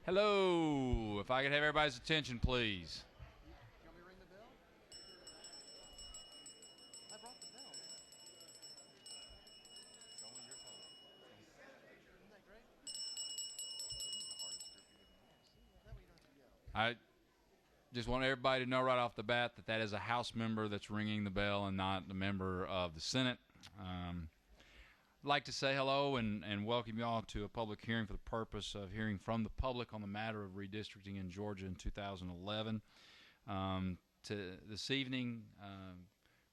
Hello. If I could have everybody's attention, please. You want me to ring the bell? I brought the bell. It's only your phone. Isn't that great? This is the hardest group you've ever had. See, that way you don't have to yell. I just want everybody to know right off the bat that that is a House member that's ringing the bell and not a member of the Senate. I'd like to say hello and welcome you all to a public hearing for the purpose of hearing from the public on the matter of redistricting in Georgia in 2011. This evening,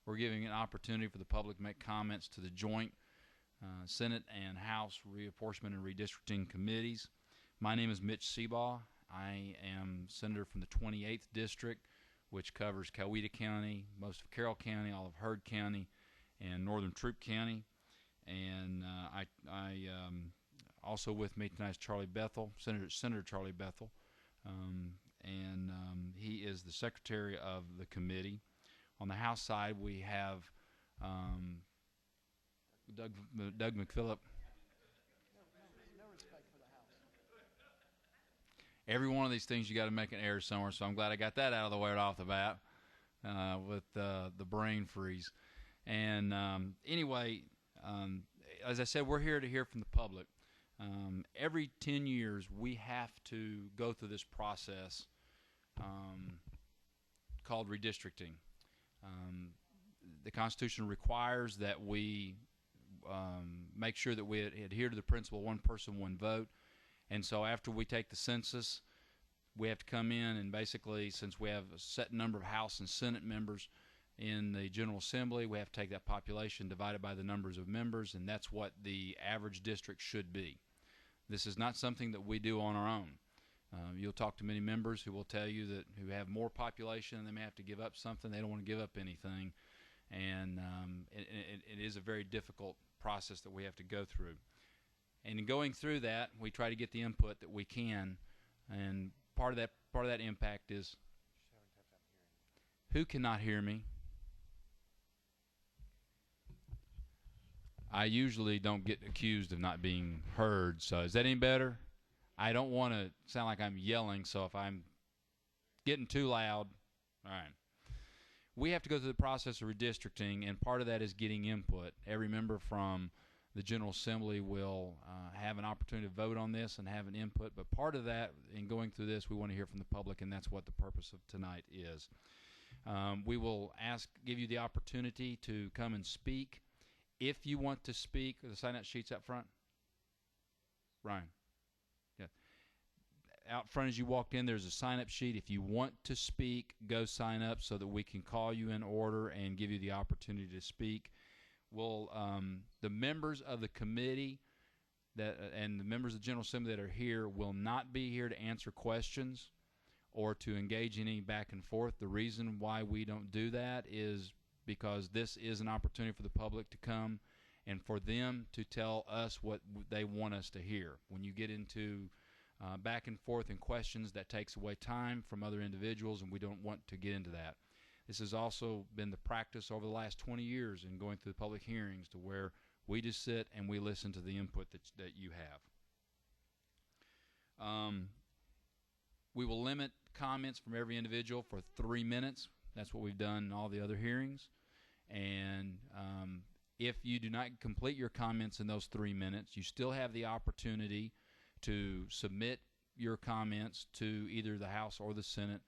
we're giving an opportunity for the public to make comments to the joint Senate and House Reapportionment and Redistricting Committees. My name is Mitch Seabaugh. I am Senator from the 28th District, which covers Coweta County, most of Carroll County, all of Heard County, and northern Troup County. And also with me tonight is Charlie Bethel, Senator Charlie Bethel, and he is the secretary of the committee. On the House side, we have Doug McPhillip. No respect for the House. Every one of these things you got to make an error somewhere, so I'm glad I got that out of the way right off the bat with the brain freeze. And anyway. As I said, we're here to hear from the public. Every 10 years, we have to go through this process called redistricting. The Constitution requires that we make sure that we adhere to the principle one person, one vote. And so after we take the census, we have to come in and basically, since we have a set number of House and Senate members, in the General Assembly, we have to take that population divided by the numbers of members, and that's what the average district should be. This is not something that we do on our own. You'll talk to many members who will tell you that who have more population and they may have to give up something. They don't want to give up anything, and it is a very difficult process that we have to go through. And in going through that, we try to get the input that we can, and part of that impact is who cannot hear me. I usually don't get accused of not being heard, so is that any better? I don't want to sound like I'm yelling, so if I'm getting too loud, all right. We have to go through the process of redistricting, and part of that is getting input. Every member from the General Assembly will have an opportunity to vote on this and have an input, but part of that, in going through this, we want to hear from the public, and that's what the purpose of tonight is. We will give you the opportunity to come and speak. If you want to speak, the sign-up sheets out front. Ryan. Yeah. Out front as you walked in, there's a sign-up sheet. If you want to speak, go sign up so that we can call you in order and give you the opportunity to speak. The members of the committee and the members of the General Assembly that are here will not be here to answer questions or to engage in any back and forth. The reason why we don't do that is because this is an opportunity for the public to come and for them to tell us what they want us to hear. When you get into back and forth and questions, that takes away time from other individuals, and we don't want to get into that. This has also been the practice over the last 20 years in going through the public hearings, to where we just sit and we listen to the input that you have. We will limit comments from every individual for 3 minutes. That's what we've done in all the other hearings. And if you do not complete your comments in those 3 minutes, you still have the opportunity to submit your comments to either the House or the Senate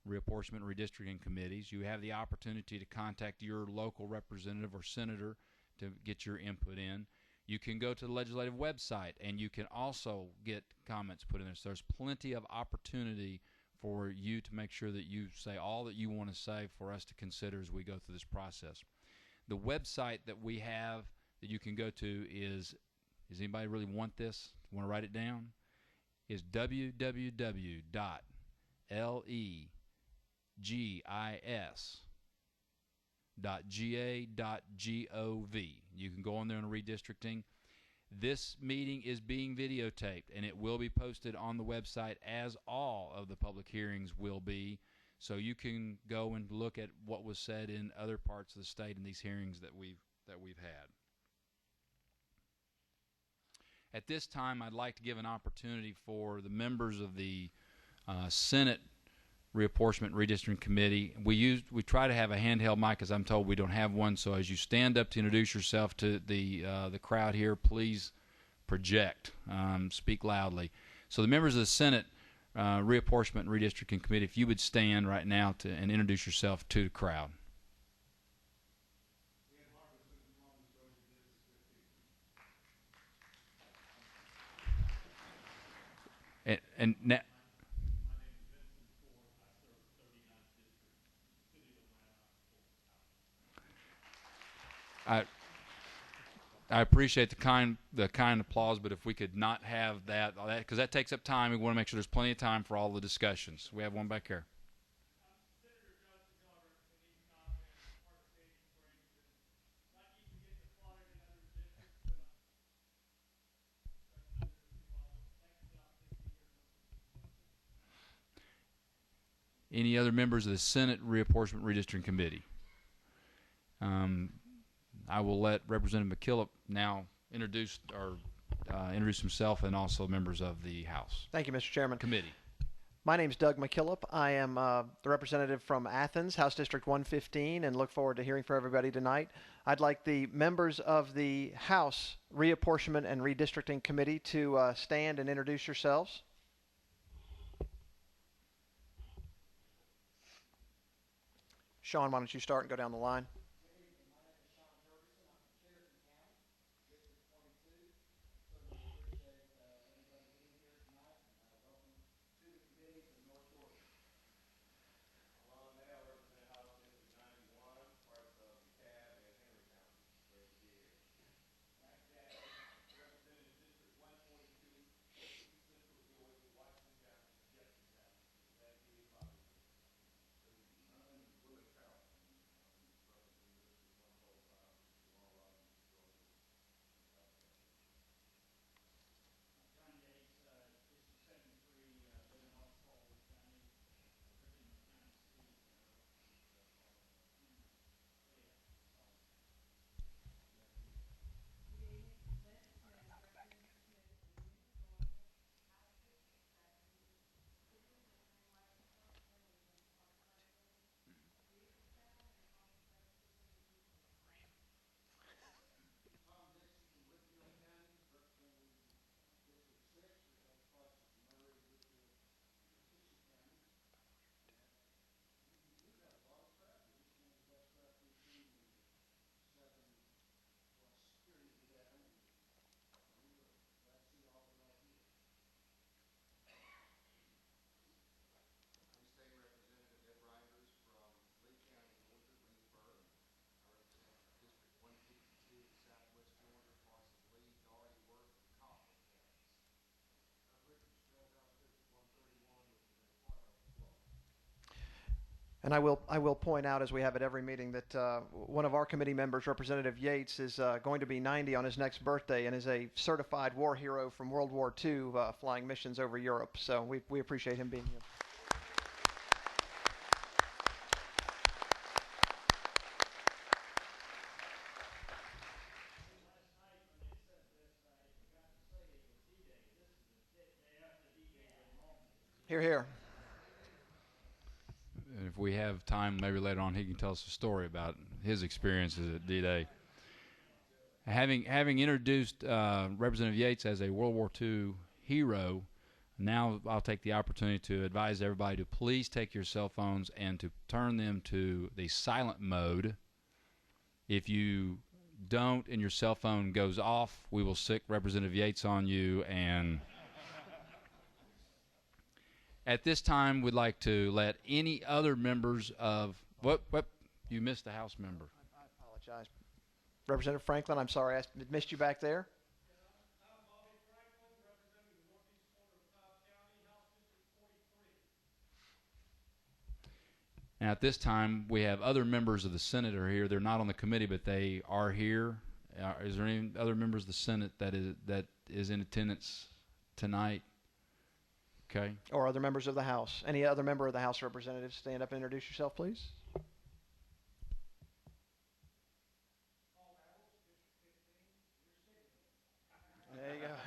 Reapportionment and Redistricting Committees. You have the opportunity to contact your local representative or senator to get your input in. You can go to the legislative website, and you can also get comments put in there. So there's plenty of opportunity for you to make sure that you say all that you want to say for us to consider as we go through this process. The website that we have that you can go to is anybody really want this? Want to write it down? Is www.legis.ga.gov. You can go on there and redistricting. This meeting is being videotaped, and it will be posted on the website, as all of the public hearings will be, so you can go and look at what was said in other parts of the state in these hearings that we've had. At this time, I'd like to give an opportunity for the members of the Senate Reapportionment Redistricting Committee. We try to have a handheld mic, as I'm told we don't have one. So as you stand up to introduce yourself to the crowd here, please project, speak loudly. So the members of the Senate Reapportionment and Redistricting Committee, if you would stand right now and introduce yourself to the crowd. And now, I appreciate the kind applause, but if we could not have that, because that takes up time, we want to make sure there's plenty of time for all the discussions. We have one back here. Any other members of the Senate Reapportionment Redistricting Committee? I will let Representative McKillop now introduce himself and also members of the House. Thank you, Mr. Chairman. Committee. My name is Doug McKillop. I am the representative from Athens, House District 115, and look forward to hearing from everybody tonight. I'd like the members of the House Reapportionment and Redistricting Committee to stand and introduce yourselves. Sean, why don't you start and go down the line? And I will point out, as we have at every meeting, that one of our committee members, Representative Yates, is going to be 90 on his next birthday and is a certified war hero from World War II, flying missions over Europe. So we appreciate him being here. Hear, hear. And if we have time, maybe later on, he can tell us a story about his experiences at D-Day. Having introduced Representative Yates as a World War II hero, now I'll take the opportunity to advise everybody to please take your cell phones and to turn them to the silent mode. If you don't and your cell phone goes off, we will sic Representative Yates on you. And at this time, we'd like to let any other members of what you missed a House member. I apologize. Representative Franklin, I'm sorry, I missed you back there. Now, at this time, we have other members of the Senate are here. They're not on the committee, but they are here. Is there any other members of the Senate that is in attendance tonight? Okay. Or other members of the House. Any other member of the House of Representatives, stand up and introduce yourself, please. There you go.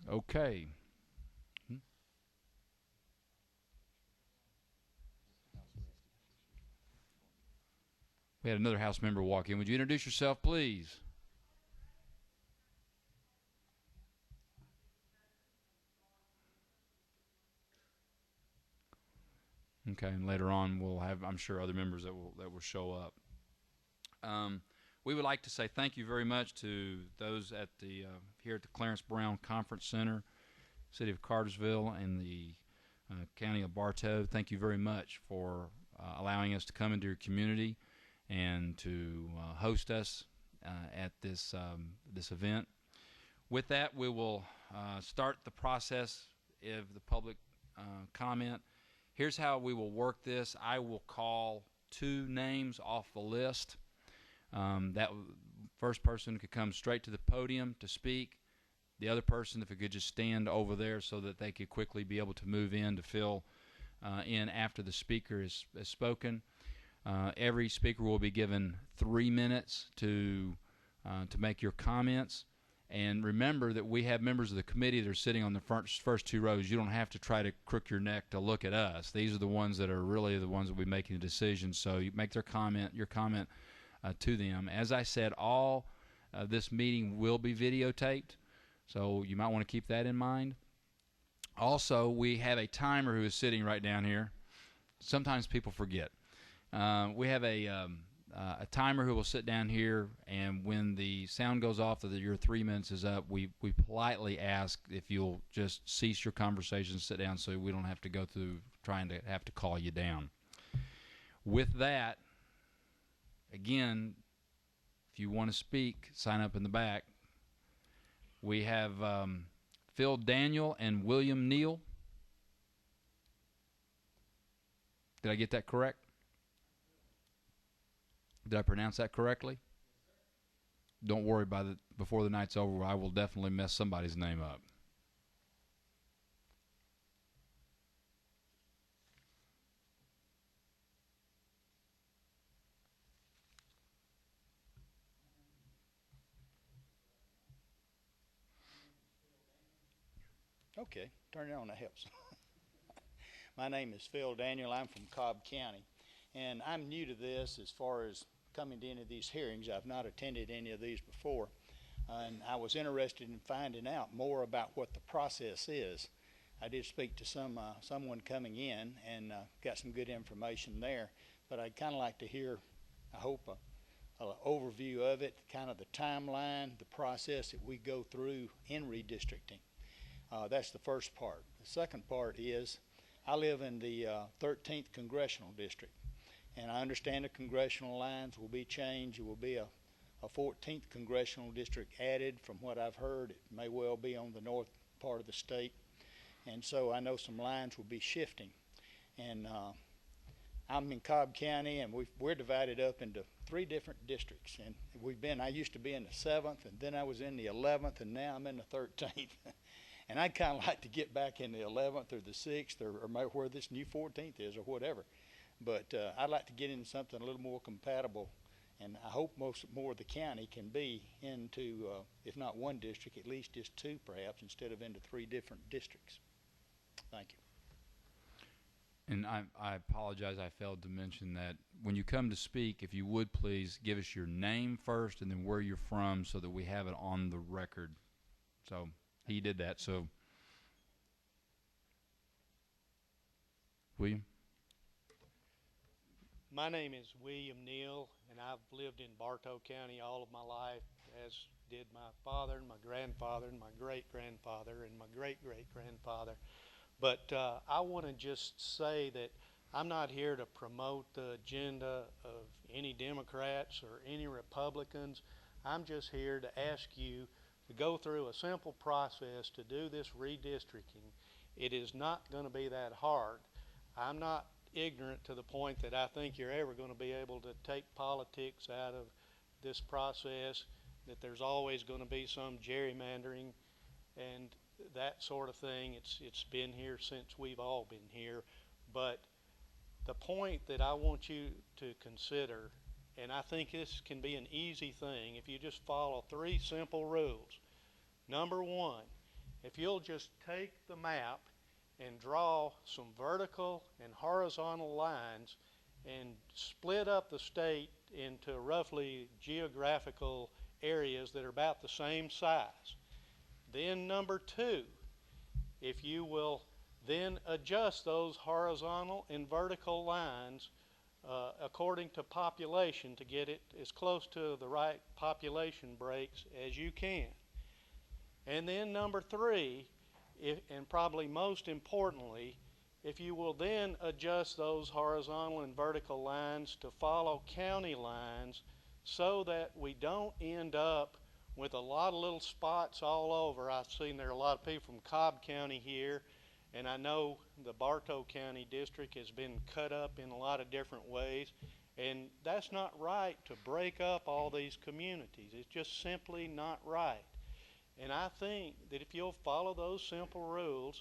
Okay. Hmm? We had another House member walk in. Would you introduce yourself, please? Okay, and later on we'll have, I'm sure, other members that will show up. We would like to say thank you very much to those at the here at the Clarence Brown Conference Center, City of Cartersville, and the County of Bartow. Thank you very much for allowing us to come into your community and to host us at this event. With that, we will start the process of the public comment. Here's how we will work this. I will call 2 names off the list. That first person could come straight to the podium to speak. The other person, if it could just stand over there so that they could quickly be able to move in to fill in after the speaker is spoken. Every speaker will be given 3 minutes to make your comments. And remember that we have members of the committee that are sitting on the first 2 rows. You don't have to try to crook your neck to look at us. These are the ones that are really the ones that will be making the decisions. So you make your comment to them. As I said, all this meeting will be videotaped, so you might want to keep that in mind. Also, we have a timer who is sitting right down here. Sometimes people forget. We have a timer who will sit down here, and when the sound goes off that your 3 minutes is up, we politely ask if you'll just cease your conversation and sit down so we don't have to go through trying to have to call you down. With that, again, if you want to speak, sign up in the back. We have Phil Daniel and William Neal. Did I get that correct? Did I pronounce that correctly? Don't worry about it. Before the night's over, I will definitely mess somebody's name up. Okay, turn it on, that helps. My name is Phil Daniel. I'm from Cobb County, and I'm new to this as far as coming to any of these hearings. I've not attended any of these before, and I was interested in finding out more about what the process is. I did speak to someone coming in and got some good information there, but I'd kind of like to hear, I hope, an overview of it, kind of the timeline, the process that we go through in redistricting. That's the first part. The second part is I live in the 13th Congressional District, and I understand the congressional lines will be changed. It will be a 14th Congressional District added. From what I've heard, it may well be on the north part of the state, and so I know some lines will be shifting. And I'm in Cobb County, and we're divided up into 3 different districts, and I used to be in the 7th, and then I was in the 11th, and now I'm in the 13th. And I'd kind of like to get back in the 11th or the 6th or where this new 14th is or whatever. But I'd like to get into something a little more compatible, and I hope more of the county can be into, if not 1 district, at least just 2 perhaps, instead of into 3 different districts. Thank you. And I apologize, I failed to mention that when you come to speak, if you would please give us your name first and then where you're from so that we have it on the record. So he did that. So, William? My name is William Neal, and I've lived in Bartow County all of my life. as did my father and my grandfather and my great-grandfather and my great-great-grandfather. But I want to just say that I'm not here to promote the agenda of any Democrats or any Republicans. I'm just here to ask you to go through a simple process to do this redistricting. It is not going to be that hard. I'm not ignorant to the point that I think you're ever going to be able to take politics out of this process, that there's always going to be some gerrymandering and that sort of thing. It's been here since we've all been here. But the point that I want you to consider, and I think this can be an easy thing if you just follow 3 simple rules. Number 1, if you'll just take the map and draw some vertical and horizontal lines and split up the state into roughly geographical areas that are about the same size. Then number 2, if you will then adjust those horizontal and vertical lines according to population to get it as close to the right population breaks as you can. And then number 3, and probably most importantly, if you will then adjust those horizontal and vertical lines to follow county lines so that we don't end up with a lot of little spots all over. I've seen there are a lot of people from Cobb County here, and I know the Bartow County district has been cut up in a lot of different ways, and that's not right to break up all these communities. It's just simply not right. And I think that if you'll follow those simple rules,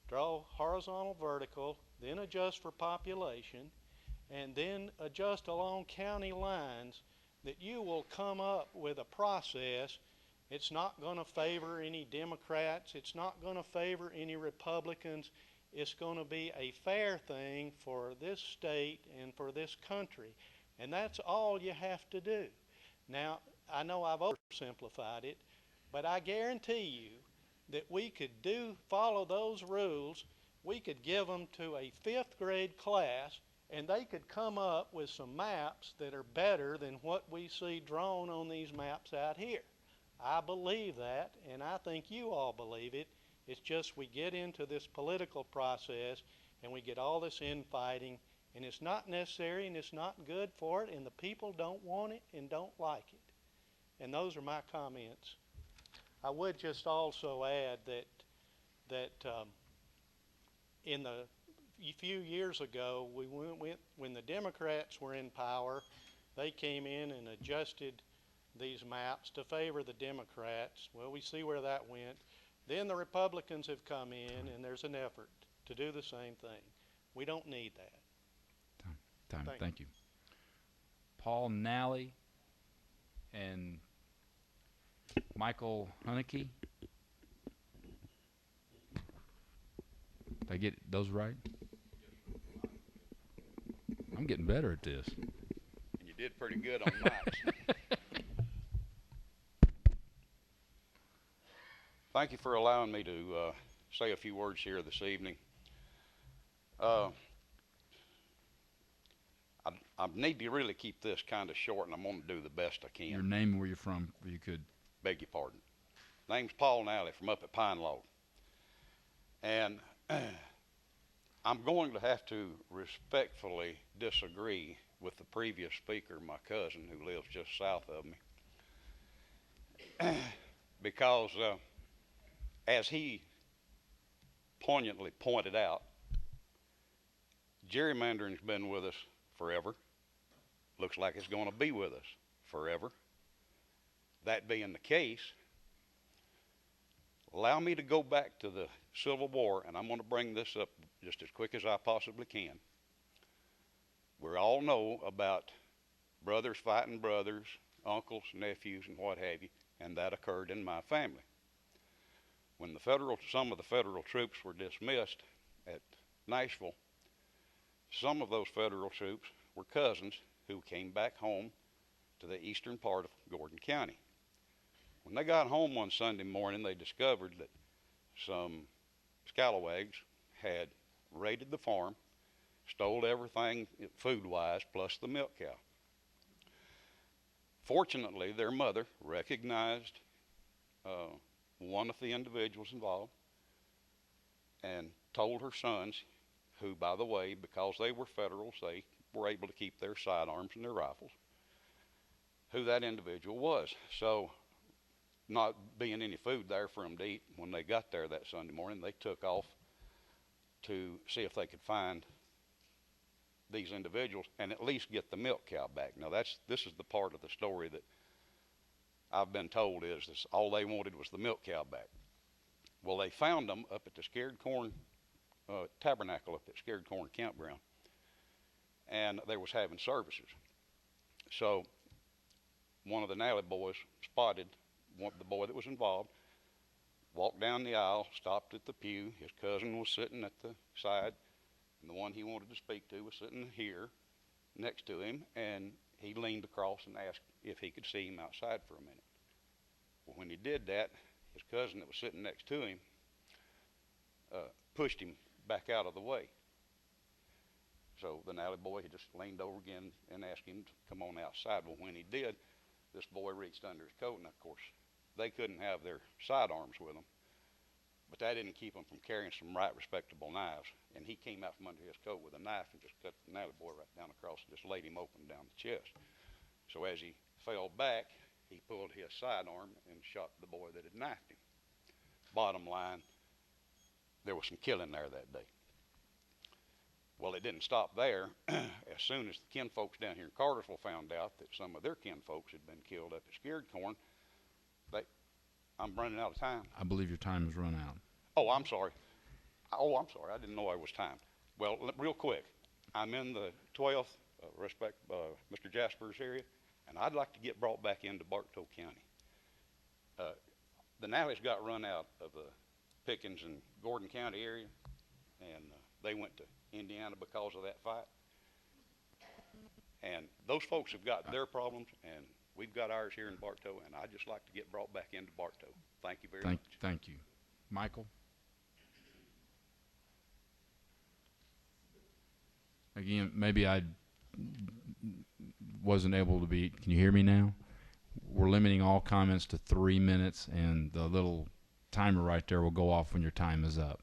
draw horizontal, vertical, then adjust for population, and then adjust along county lines, that you will come up with a process. It's not going to favor any Democrats. It's not going to favor any Republicans. It's going to be a fair thing for this state and for this country. And that's all you have to do. Now, I know I've oversimplified it, but I guarantee you that we could follow those rules. We could give them to a 5th grade class, and they could come up with some maps that are better than what we see drawn on these maps out here. I believe that, and I think you all believe it. It's just we get into this political process and we get all this infighting, and it's not necessary and it's not good for it, and the people don't want it and don't like it. And those are my comments. I would just also add that in the few years ago, when the Democrats were in power, they came in and adjusted these maps to favor the Democrats. Well, we see where that went. Then the Republicans have come in, and there's an effort to do the same thing. We don't need that. Thank you. Paul Nally and Michael Hunnicky. Did I get those right? I'm getting better at this. And you did pretty good on mine. Thank you for allowing me to say a few words here this evening. I need to really keep this kind of short, and I'm going to do the best I can. Your name and where you're from, if you could. Beg your pardon. Name's Paul Nally from up at Pine Log. And I'm going to have to respectfully disagree with the previous speaker, my cousin, who lives just south of me. Because as he poignantly pointed out, gerrymandering's been with us forever. Looks like it's going to be with us forever. That being the case, allow me to go back to the Civil War, and I'm going to bring this up just as quick as I possibly can. We all know about brothers fighting brothers, uncles, nephews, and what have you, and that occurred in my family. When some of the federal troops were dismissed at Nashville, some of those federal troops were cousins who came back home to the eastern part of Gordon County. When they got home one Sunday morning, they discovered that some scalawags had raided the farm, stole everything food-wise, plus the milk cow. Fortunately, their mother recognized one of the individuals involved and told her sons, who, by the way, because they were Federals, they were able to keep their sidearms and their rifles, who that individual was. So, not being any food there for them to eat, when they got there that Sunday morning, they took off to see if they could find these individuals and at least get the milk cow back. Now, this is the part of the story that I've been told is this, all they wanted was the milk cow back. Well, they found them up at the Scared Corn Tabernacle up at Scared Corn Campground, and they was having services. So one of the Nally boys spotted the boy that was involved, walked down the aisle, stopped at the pew. His cousin was sitting at the side, and the one he wanted to speak to was sitting here next to him, and he leaned across and asked if he could see him outside for a minute. Well, when he did that, his cousin that was sitting next to him pushed him back out of the way. So the Nally boy, he just leaned over again and asked him to come on outside. Well, when he did, this boy reached under his coat, and of course, they couldn't have their sidearms with them, but that didn't keep them from carrying some right respectable knives. And he came out from under his coat with a knife and just cut the Nally boy right down across and just laid him open down the chest. So as he fell back, he pulled his sidearm and shot the boy that had knifed him. Bottom line, there was some killing there that day. Well, it didn't stop there. As soon as the kinfolks down here in Cartersville found out that some of their kinfolks had been killed up at Scared Corn, I'm running out of time. I believe your time has run out. Oh, I'm sorry. I didn't know I was timed. Well, real quick, I'm in the 12th, Mr. Jasper's area, and I'd like to get brought back into Bartow County. The Nallys got run out of the Pickens and Gordon County area, and they went to Indiana because of that fight. And those folks have got their problems, and we've got ours here in Bartow, and I'd just like to get brought back into Bartow. Thank you very much. Thank you. Michael? Again, maybe I wasn't able to be. Can you hear me now? We're limiting all comments to 3 minutes, and the little timer right there will go off when your time is up.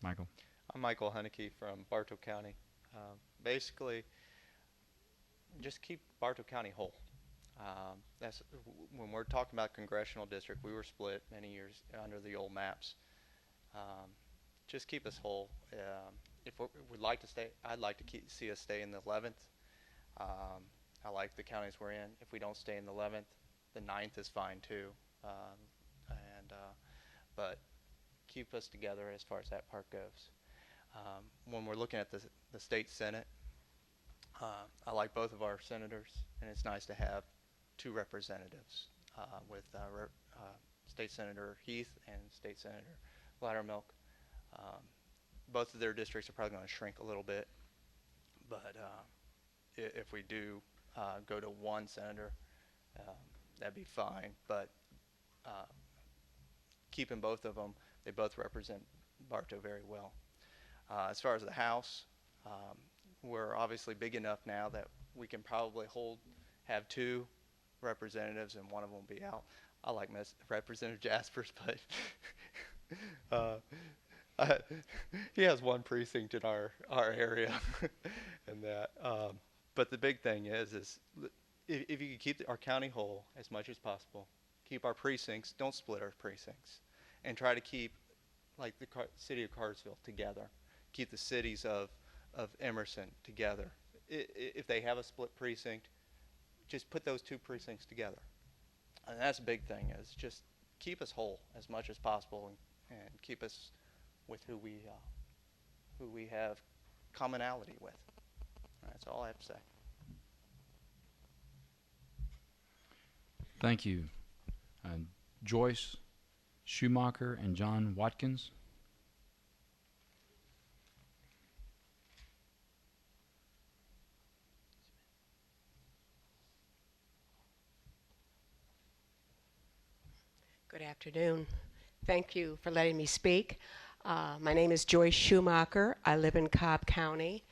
Michael? I'm Michael Hunnicky from Bartow County. Basically, just keep Bartow County whole. That's when we're talking about congressional district. We were split many years under the old maps. Just keep us whole. If we'd like to stay, I'd like to see us stay in the 11th. I like the counties we're in. If we don't stay in the 11th, the 9th is fine too. But keep us together as far as that part goes. When we're looking at the state senate, I like both of our senators, and it's nice to have two representatives with State Senator Heath and State Senator Loudermilk. Both of their districts are probably going to shrink a little bit, but if we do go to one senator, that'd be fine. But keeping both of them, they both represent Bartow very well. As far as the House, we're obviously big enough now that we can probably have two representatives, and one of them will be out. I like Representative Jaspers, but he has one precinct in our area, and that. But the big thing is if you can keep our county whole as much as possible, keep our precincts, don't split our precincts, and try to keep like the city of Cartersville together. Keep the cities of Emerson together. If they have a split precinct, just put those two precincts together. And that's a big thing, is just keep us whole as much as possible, and keep us with who we have commonality with. That's all I have to say. Thank you. Joyce Schumacher and John Watkins. Good afternoon. Thank you for letting me speak. My name is Joyce Schumacher. I live in Cobb County.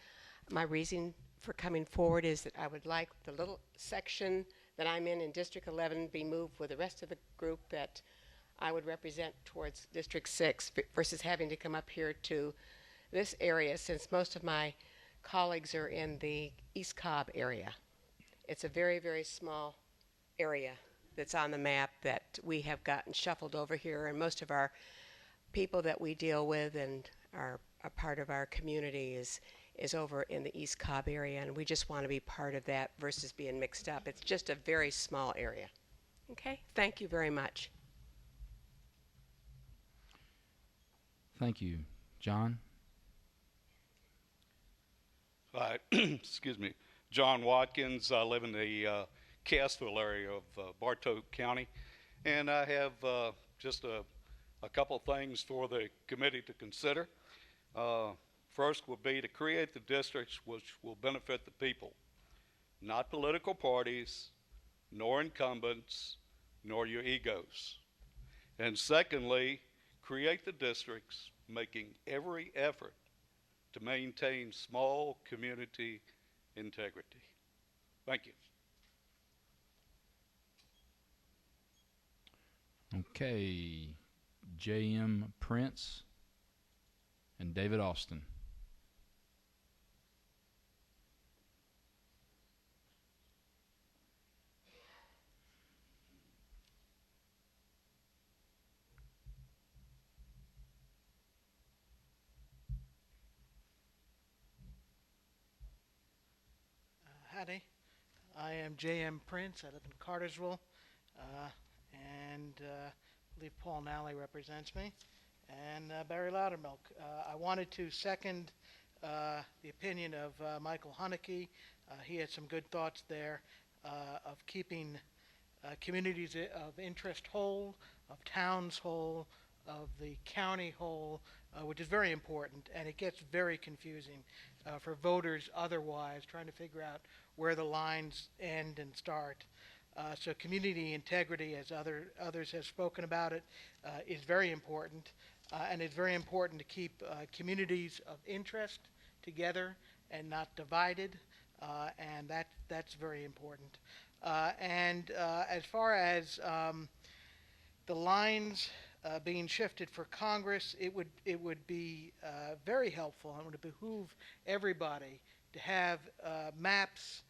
My reason for coming forward is that I would like the little section that I'm in District 11 be moved with the rest of the group that I would represent towards District 6 versus having to come up here to this area since most of my colleagues are in the East Cobb area. It's a very, very small area that's on the map that we have gotten shuffled over here, and most of our people that we deal with and are a part of our community is over in the East Cobb area, and we just want to be part of that versus being mixed up. It's just a very small area. Okay, thank you very much. Thank you. John? Hi, excuse me. John Watkins. I live in the Cassville area of Bartow County, and I have just a couple things for the committee to consider. First would be to create the districts which will benefit the people, not political parties, nor incumbents, nor your egos. And secondly, create the districts making every effort to maintain small community integrity. Thank you. Okay. J.M. Prince and David Austin. Howdy. I am J.M. Prince. I live in Cartersville, and I believe Paul Nally represents me, and Barry Loudermilk. I wanted to second the opinion of Michael Haneke. He had some good thoughts there of keeping communities of interest whole, of towns whole, of the county whole, which is very important, and it gets very confusing for voters otherwise, trying to figure out where the lines end and start. So community integrity, as others have spoken about it, is very important, and it's very important to keep communities of interest together and not divided, and that's very important. And as far as the lines being shifted for Congress, it would be very helpful, and it would behoove everybody to have maps,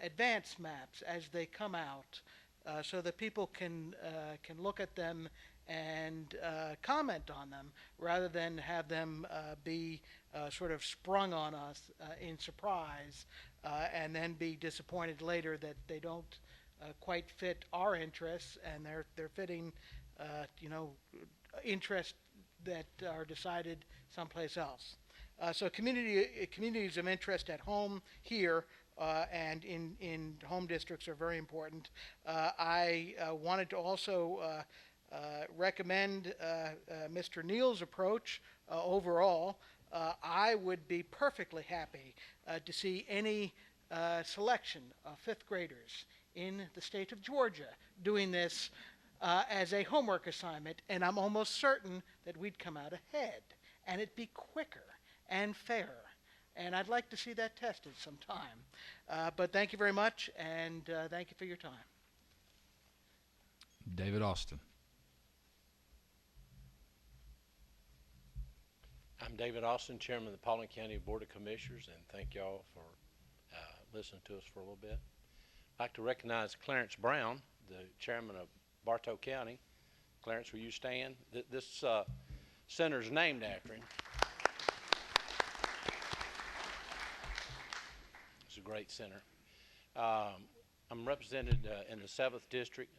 advanced maps, as they come out, so that people can look at them and comment on them, rather than have them be sort of sprung on us in surprise, and then be disappointed later that they don't quite fit our interests, and they're fitting interests that are decided someplace else. So communities of interest at home here and in home districts are very important. I wanted to also recommend Mr. Neal's approach overall. I would be perfectly happy to see any selection of fifth graders in the state of Georgia doing this as a homework assignment, and I'm almost certain that we'd come out ahead, and it'd be quicker and fairer. And I'd like to see that tested sometime. But thank you very much, and thank you for your time. David Austin. I'm David Austin, Chairman of the Paulding County Board of Commissioners, and thank y'all for listening to us for a little bit. I'd like to recognize Clarence Brown, the Chairman of Bartow County. Clarence, will you stand? This center's named after him. It's a great center. I'm represented in the 7th District.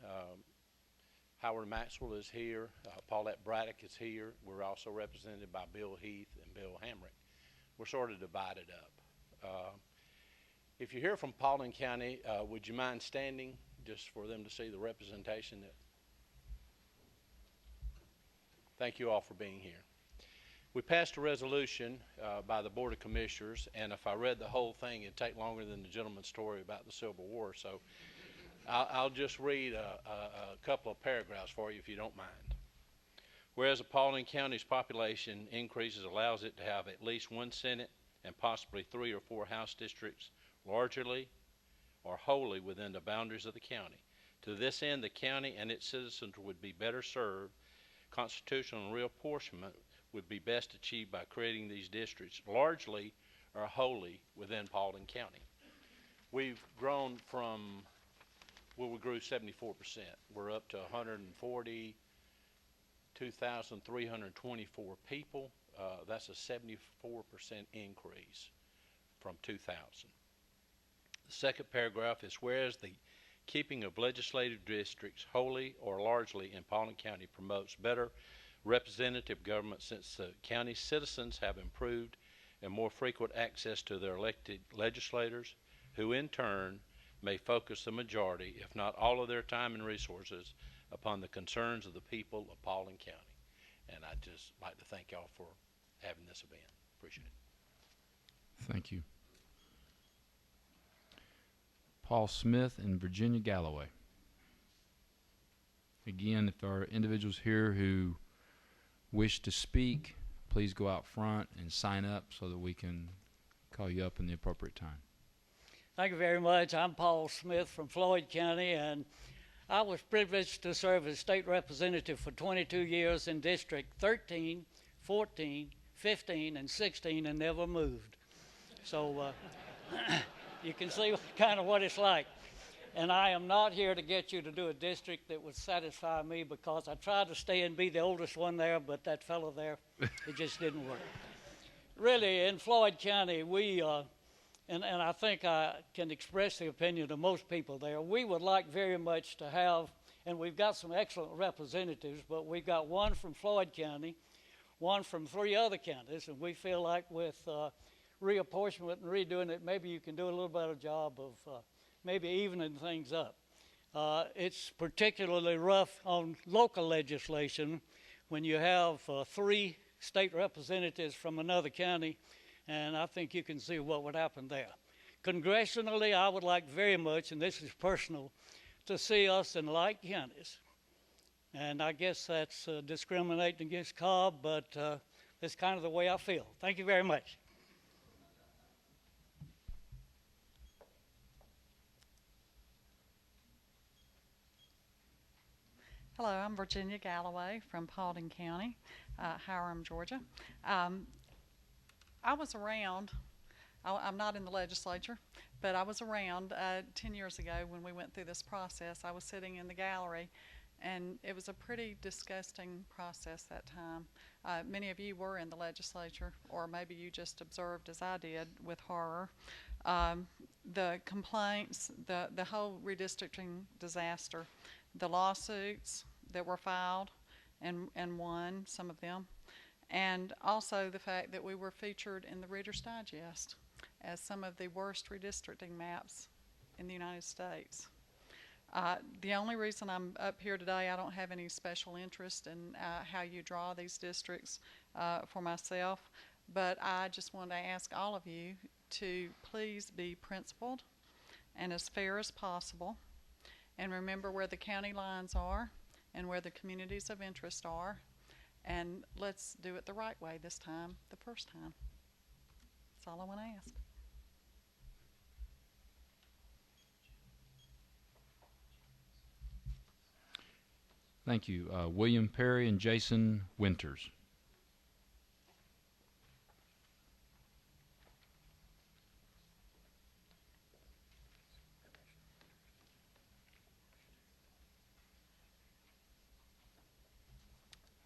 Howard Maxwell is here. Paulette Braddock is here. We're also represented by Bill Heath and Bill Hamrick. We're sort of divided up. If you're here from Paulding County, would you mind standing just for them to see the representation? Thank you all for being here. We passed a resolution by the Board of Commissioners, and if I read the whole thing, it'd take longer than the gentleman's story about the Civil War. So I'll just read a couple of paragraphs for you if you don't mind. Whereas the Paulding County's population increases allows it to have at least one Senate and possibly 3 or 4 House districts largely or wholly within the boundaries of the county. To this end, the county and its citizens would be better served. Constitutional reapportionment would be best achieved by creating these districts largely or wholly within Paulding County. We've grown from, well, we grew 74%. We're up to 142,324 people. That's a 74% increase from 2000. The second paragraph is, whereas the keeping of legislative districts wholly or largely in Paulding County promotes better representative government, since the county citizens have improved and more frequent access to their elected legislators, who in turn may focus the majority, if not all of their time and resources, upon the concerns of the people of Paulding County. And I'd just like to thank y'all for having this event. Appreciate it. Thank you. Paul Smith and Virginia Galloway. Again, if there are individuals here who wish to speak, please go out front and sign up so that we can call you up in the appropriate time. Thank you very much. I'm Paul Smith from Floyd County, and I was privileged to serve as state representative for 22 years in District 13, 14, 15, and 16, and never moved. So you can see kind of what it's like. And I am not here to get you to do a district that would satisfy me, because I tried to stay and be the oldest one there, but that fellow there, it just didn't work. Really, in Floyd County, we, and I think I can express the opinion of most people there, we would like very much to have, and we've got some excellent representatives, but we've got one from Floyd County, one from 3 other counties, and we feel like with reapportionment and redoing it, maybe you can do a little better job of maybe evening things up. It's particularly rough on local legislation when you have 3 state representatives from another county, and I think you can see what would happen there. Congressionally, I would like very much, and this is personal, to see us in like counties. And I guess that's discriminating against Cobb, but that's kind of the way I feel. Thank you very much. Hello, I'm Virginia Galloway from Paulding County, Hiram, Georgia. I was around, I'm not in the legislature, but I was around 10 years ago when we went through this process. I was sitting in the gallery, and it was a pretty disgusting process that time. Many of you were in the legislature, or maybe you just observed as I did with horror. The complaints, the whole redistricting disaster, the lawsuits that were filed and won, some of them, and also the fact that we were featured in the Reader's Digest as some of the worst redistricting maps in the United States. The only reason I'm up here today, I don't have any special interest in how you draw these districts for myself, but I just want to ask all of you to please be principled and as fair as possible, and remember where the county lines are and where the communities of interest are, and let's do it the right way this time, the first time. That's all I want to ask. Thank you. William Perry and Jason Winters.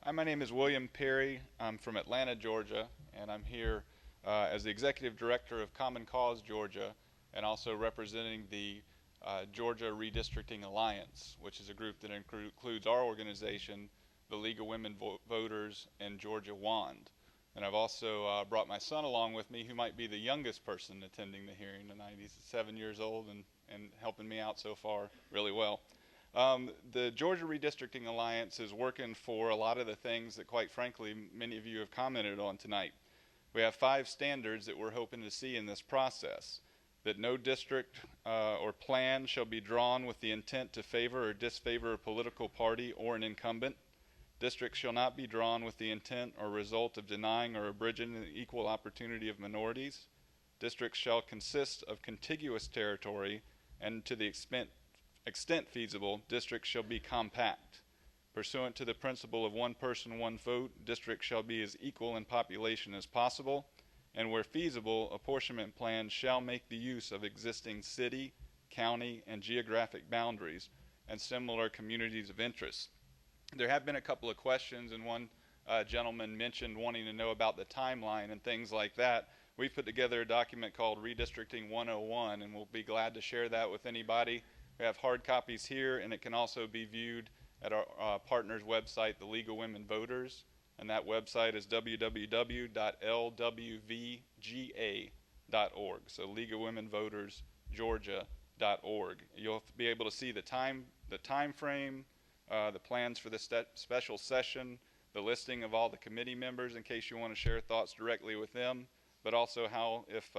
Hi, my name is William Perry. I'm from Atlanta, Georgia, and I'm here as the Executive Director of Common Cause Georgia, and also representing the Georgia Redistricting Alliance, which is a group that includes our organization, the League of Women Voters, and Georgia WAND. And I've also brought my son along with me, who might be the youngest person attending the hearing tonight. He's 7 years old and helping me out so far really well. The Georgia Redistricting Alliance is working for a lot of the things that, quite frankly, many of you have commented on tonight. We have 5 standards that we're hoping to see in this process: that no district or plan shall be drawn with the intent to favor or disfavor a political party or an incumbent. Districts shall not be drawn with the intent or result of denying or abridging the equal opportunity of minorities. Districts shall consist of contiguous territory and to the extent feasible, districts shall be compact. Pursuant to the principle of one person, one vote, districts shall be as equal in population as possible, and where feasible, apportionment plans shall make the use of existing city, county, and geographic boundaries and similar communities of interest. There have been a couple of questions, and one gentleman mentioned wanting to know about the timeline and things like that. We've put together a document called Redistricting 101, and we'll be glad to share that with anybody. We have hard copies here, and it can also be viewed at our partner's website, the League of Women Voters, and that website is www.lwvga.org. So League of Women Voters Georgia.org. You'll be able to see the time frame, the plans for the special session, the listing of all the committee members in case you want to share thoughts directly with them, but also how if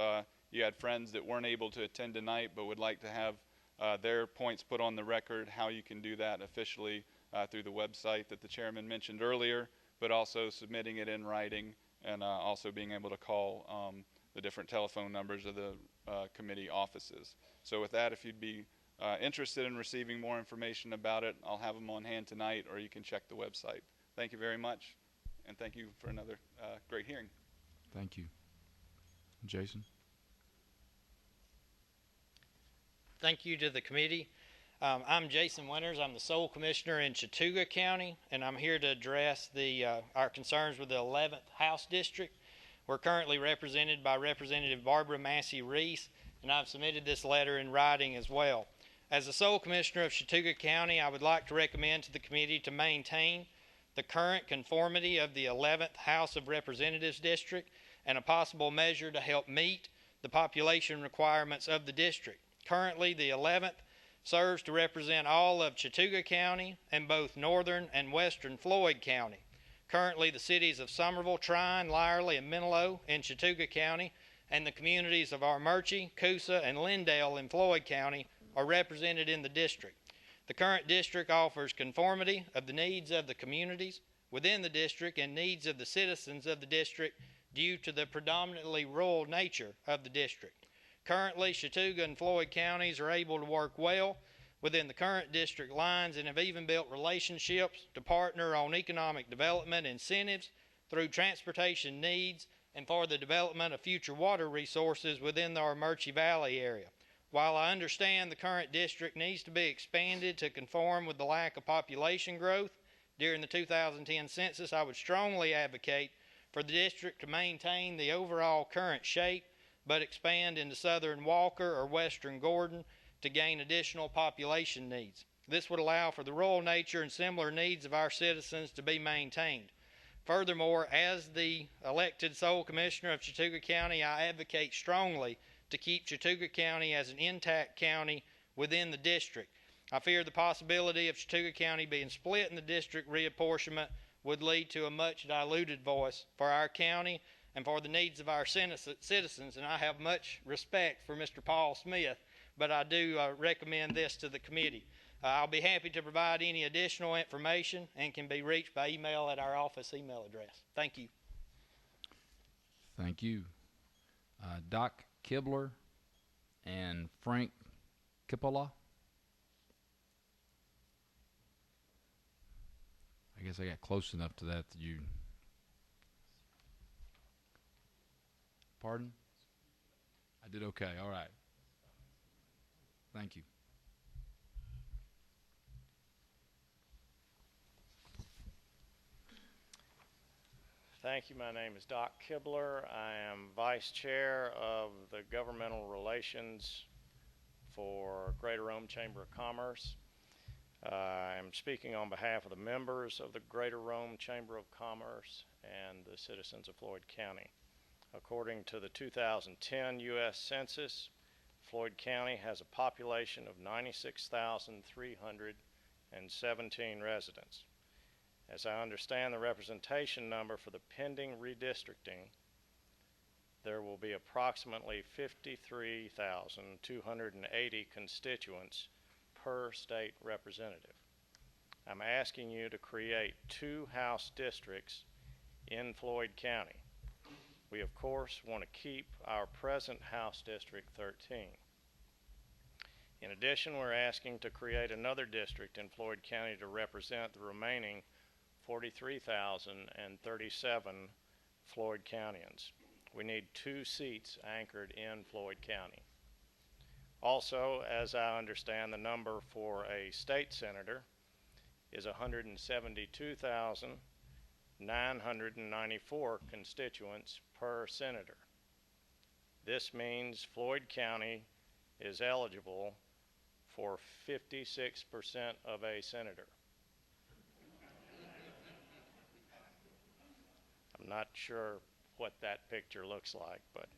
you had friends that weren't able to attend tonight but would like to have their points put on the record, how you can do that officially through the website that the chairman mentioned earlier, but also submitting it in writing and also being able to call the different telephone numbers of the committee offices. So with that, if you'd be interested in receiving more information about it, I'll have them on hand tonight, or you can check the website. Thank you very much, and thank you for another great hearing. Thank you. Jason? Thank you to the committee. I'm Jason Winters. I'm the sole commissioner in Chattooga County, and I'm here to address our concerns with the 11th House District. We're currently represented by Representative Barbara Massey Reese, and I've submitted this letter in writing as well. As the sole commissioner of Chattooga County, I would like to recommend to the committee to maintain the current conformity of the 11th House of Representatives District and a possible measure to help meet the population requirements of the district. Currently, the 11th serves to represent all of Chattooga County and both northern and western Floyd County. Currently, the cities of Somerville, Trine, Lyerly, and Menlo in Chattooga County and the communities of Armurchie, Coosa, and Lindale in Floyd County are represented in the district. The current district offers conformity of the needs of the communities within the district and needs of the citizens of the district due to the predominantly rural nature of the district. Currently, Chattooga and Floyd counties are able to work well within the current district lines and have even built relationships to partner on economic development incentives through transportation needs and for the development of future water resources within the Armurchie Valley area. While I understand the current district needs to be expanded to conform with the lack of population growth during the 2010 census, I would strongly advocate for the district to maintain the overall current shape but expand into southern Walker or western Gordon to gain additional population needs. This would allow for the rural nature and similar needs of our citizens to be maintained. Furthermore, as the elected sole commissioner of Chattooga County, I advocate strongly to keep Chattooga County as an intact county within the district. I fear the possibility of Chattooga County being split in the district reapportionment would lead to a much diluted voice for our county and for the needs of our citizens, and I have much respect for Mr. Paul Smith, but I do recommend this to the committee. I'll be happy to provide any additional information and can be reached by email at our office email address. Thank you. Thank you. Doc Kibler and Frank Kippola. I guess I got close enough to that you... Pardon? I did okay. All right. Thank you. Thank you. My name is Doc Kibler. I am Vice Chair of the Governmental Relations for Greater Rome Chamber of Commerce. I'm speaking on behalf of the members of the Greater Rome Chamber of Commerce and the citizens of Floyd County. According to the 2010 U.S. Census, Floyd County has a population of 96,317 residents. As I understand the representation number for the pending redistricting, there will be approximately 53,280 constituents per state representative. I'm asking you to create 2 House districts in Floyd County. We, of course, want to keep our present House District 13. In addition, we're asking to create another district in Floyd County to represent the remaining 43,037 Floyd Countyans. We need 2 seats anchored in Floyd County. Also, as I understand, the number for a state senator is 172,994 constituents per senator. This means Floyd County is eligible for 56% of a senator. I'm not sure what that picture looks like, but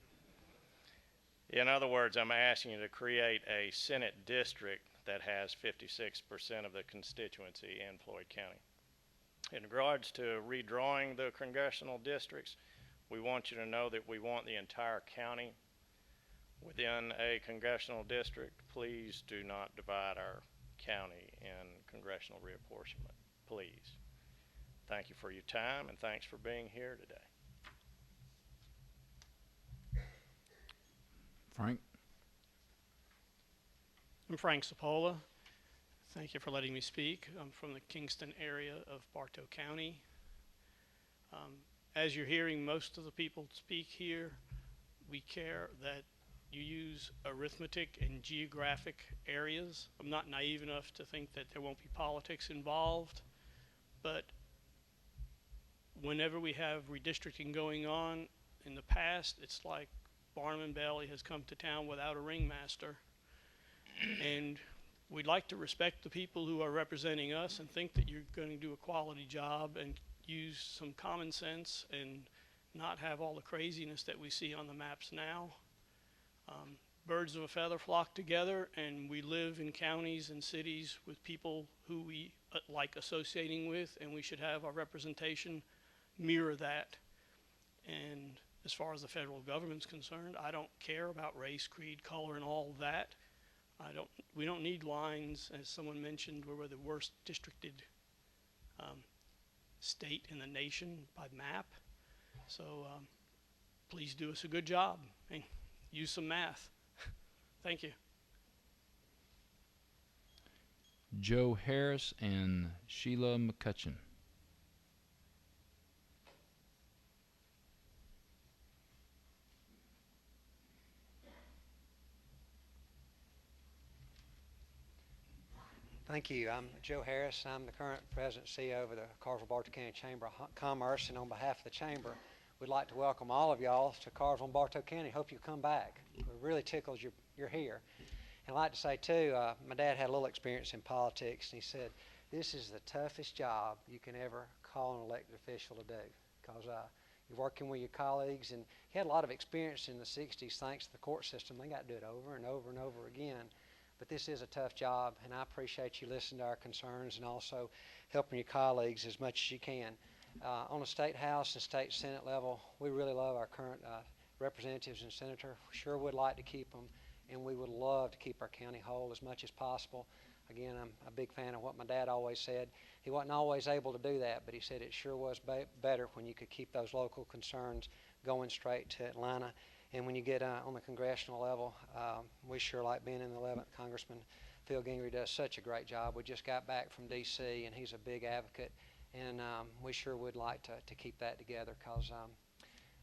in other words, I'm asking you to create a Senate district that has 56% of the constituency in Floyd County. In regards to redrawing the congressional districts, we want you to know that we want the entire county within a congressional district. Please do not divide our county in congressional reapportionment, please. Thank you for your time, and thanks for being here today. Frank? I'm Frank Sapola. Thank you for letting me speak. I'm from the Kingston area of Bartow County. As you're hearing most of the people speak here, we care that you use arithmetic and geographic areas. I'm not naive enough to think that there won't be politics involved, but whenever we have redistricting going on in the past, it's like Barnum and Bailey has come to town without a ringmaster. And we'd like to respect the people who are representing us and think that you're going to do a quality job and use some common sense and not have all the craziness that we see on the maps now. Birds of a feather flock together, and we live in counties and cities with people who we like associating with, and we should have our representation mirror that. And as far as the federal government's concerned, I don't care about race, creed, color, and all that. We don't need lines, as someone mentioned, where we're the worst districted state in the nation by map. So please do us a good job and use some math. Thank you. Joe Harris and Sheila McCutcheon. Thank you. I'm Joe Harris. I'm the current president and CEO of the Cartersville-Bartow County Chamber of Commerce, and on behalf of the Chamber, we'd like to welcome all of y'all to Cartersville and Bartow County. Hope you come back. It really tickles you're here. And I'd like to say, too, my dad had a little experience in politics, and he said, this is the toughest job you can ever call an elected official to do, because you're working with your colleagues, and he had a lot of experience in the 60s thanks to the court system. They got to do it over and over and over again. But this is a tough job, and I appreciate you listening to our concerns and also helping your colleagues as much as you can. On the State House and State Senate level, we really love our current representatives and senators. We sure would like to keep them, and we would love to keep our county whole as much as possible. Again, I'm a big fan of what my dad always said. He wasn't always able to do that, but he said it sure was better when you could keep those local concerns going straight to Atlanta. And when you get on the congressional level, we sure like being in the 11th. Congressman Phil Gingrey does such a great job. We just got back from D.C., and he's a big advocate. And we sure would like to keep that together, because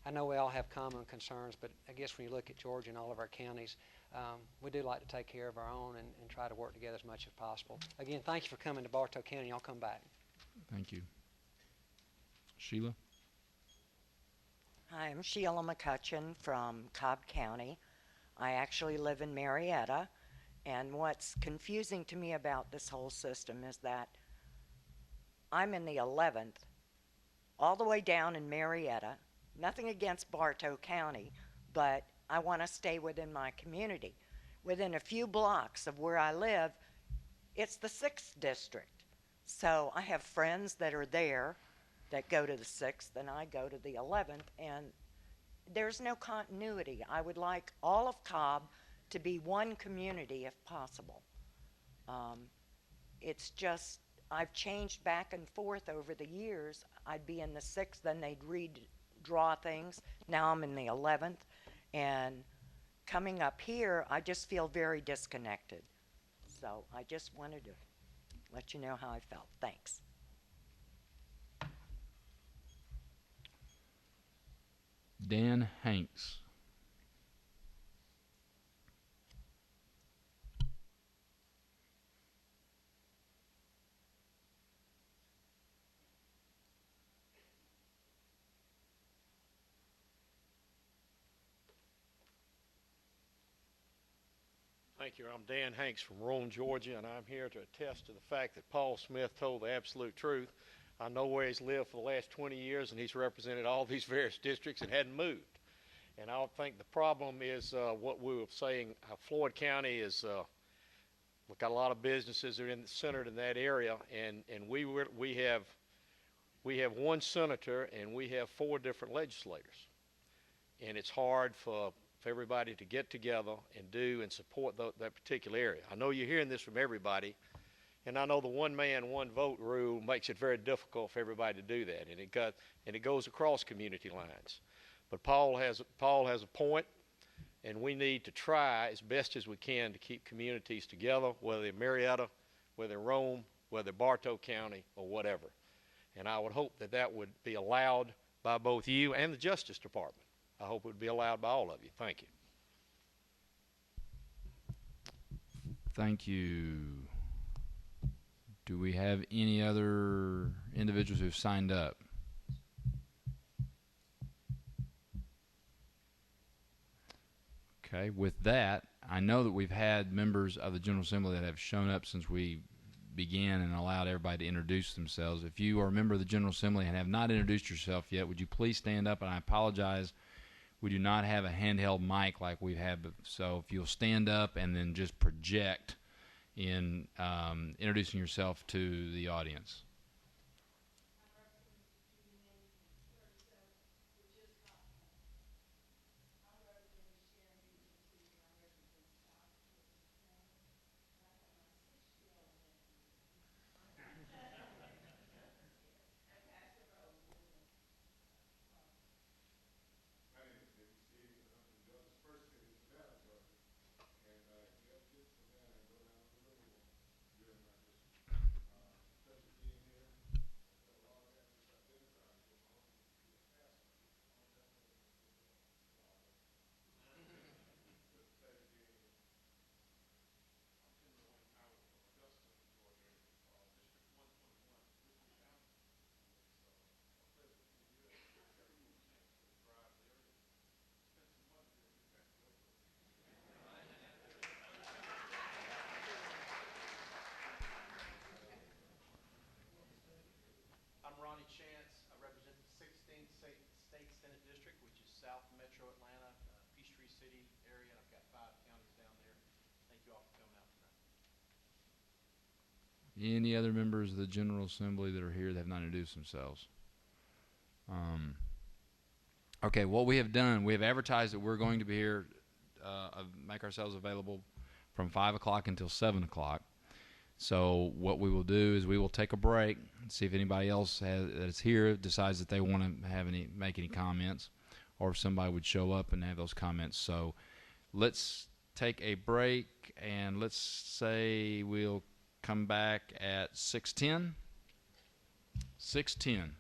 I know we all have common concerns, but I guess when you look at Georgia and all of our counties, we do like to take care of our own and try to work together as much as possible. Again, thank you for coming to Bartow County. Y'all come back. Thank you. Sheila? Hi, I'm Sheila McCutcheon from Cobb County. I actually live in Marietta, and what's confusing to me about this whole system is that I'm in the 11th, all the way down in Marietta. Nothing against Bartow County, but I want to stay within my community. Within a few blocks of where I live, it's the 6th district. So I have friends that are there that go to the 6th, and I go to the 11th, and there's no continuity. I would like all of Cobb to be one community if possible. It's just, I've changed back and forth over the years. I'd be in the 6th, then they'd redraw things. Now I'm in the 11th, and coming up here, I just feel very disconnected. So I just wanted to let you know how I felt. Thanks. Dan Hanks. Thank you. I'm Dan Hanks from Rome, Georgia, and I'm here to attest to the fact that Paul Smith told the absolute truth. I know where he's lived for the last 20 years, and he's represented all these various districts and hadn't moved. And I think the problem is what we were saying. Floyd County is we've got a lot of businesses that are centered in that area, and we have one senator and we have 4 different legislators, and it's hard for everybody to get together and do and support that particular area. I know you're hearing this from everybody, and I know the one man, one vote rule makes it very difficult for everybody to do that, and it goes across community lines. But Paul has a point, and we need to try as best as we can to keep communities together, whether they're Marietta, whether they're Rome, whether they're Bartow County, or whatever. And I would hope that that would be allowed by both you and the Justice Department. I hope it would be allowed by all of you. Thank you. Thank you. Do we have any other individuals who've signed up? Okay, with that, I know that we've had members of the General Assembly that have shown up since we began and allowed everybody to introduce themselves. If you are a member of the General Assembly and have not introduced yourself yet, would you please stand up? And I apologize, we do not have a handheld mic like we've had, so if you'll stand up and then just project in introducing yourself to the audience. Chance. I represent the 16th State Senate District, which is South Metro Atlanta, Peachtree City area, and I've got 5 counties down there. Thank you all for coming out tonight. Any other members of the General Assembly that are here that have not introduced themselves? Okay, what we have done, we have advertised that we're going to be here, make ourselves available from 5 o'clock until 7 o'clock. So what we will do is we will take a break and see if anybody else that's here decides that they want to make any comments, or if somebody would show up and have those comments. So let's take a break, and let's say we'll come back at 6:10. 6:10.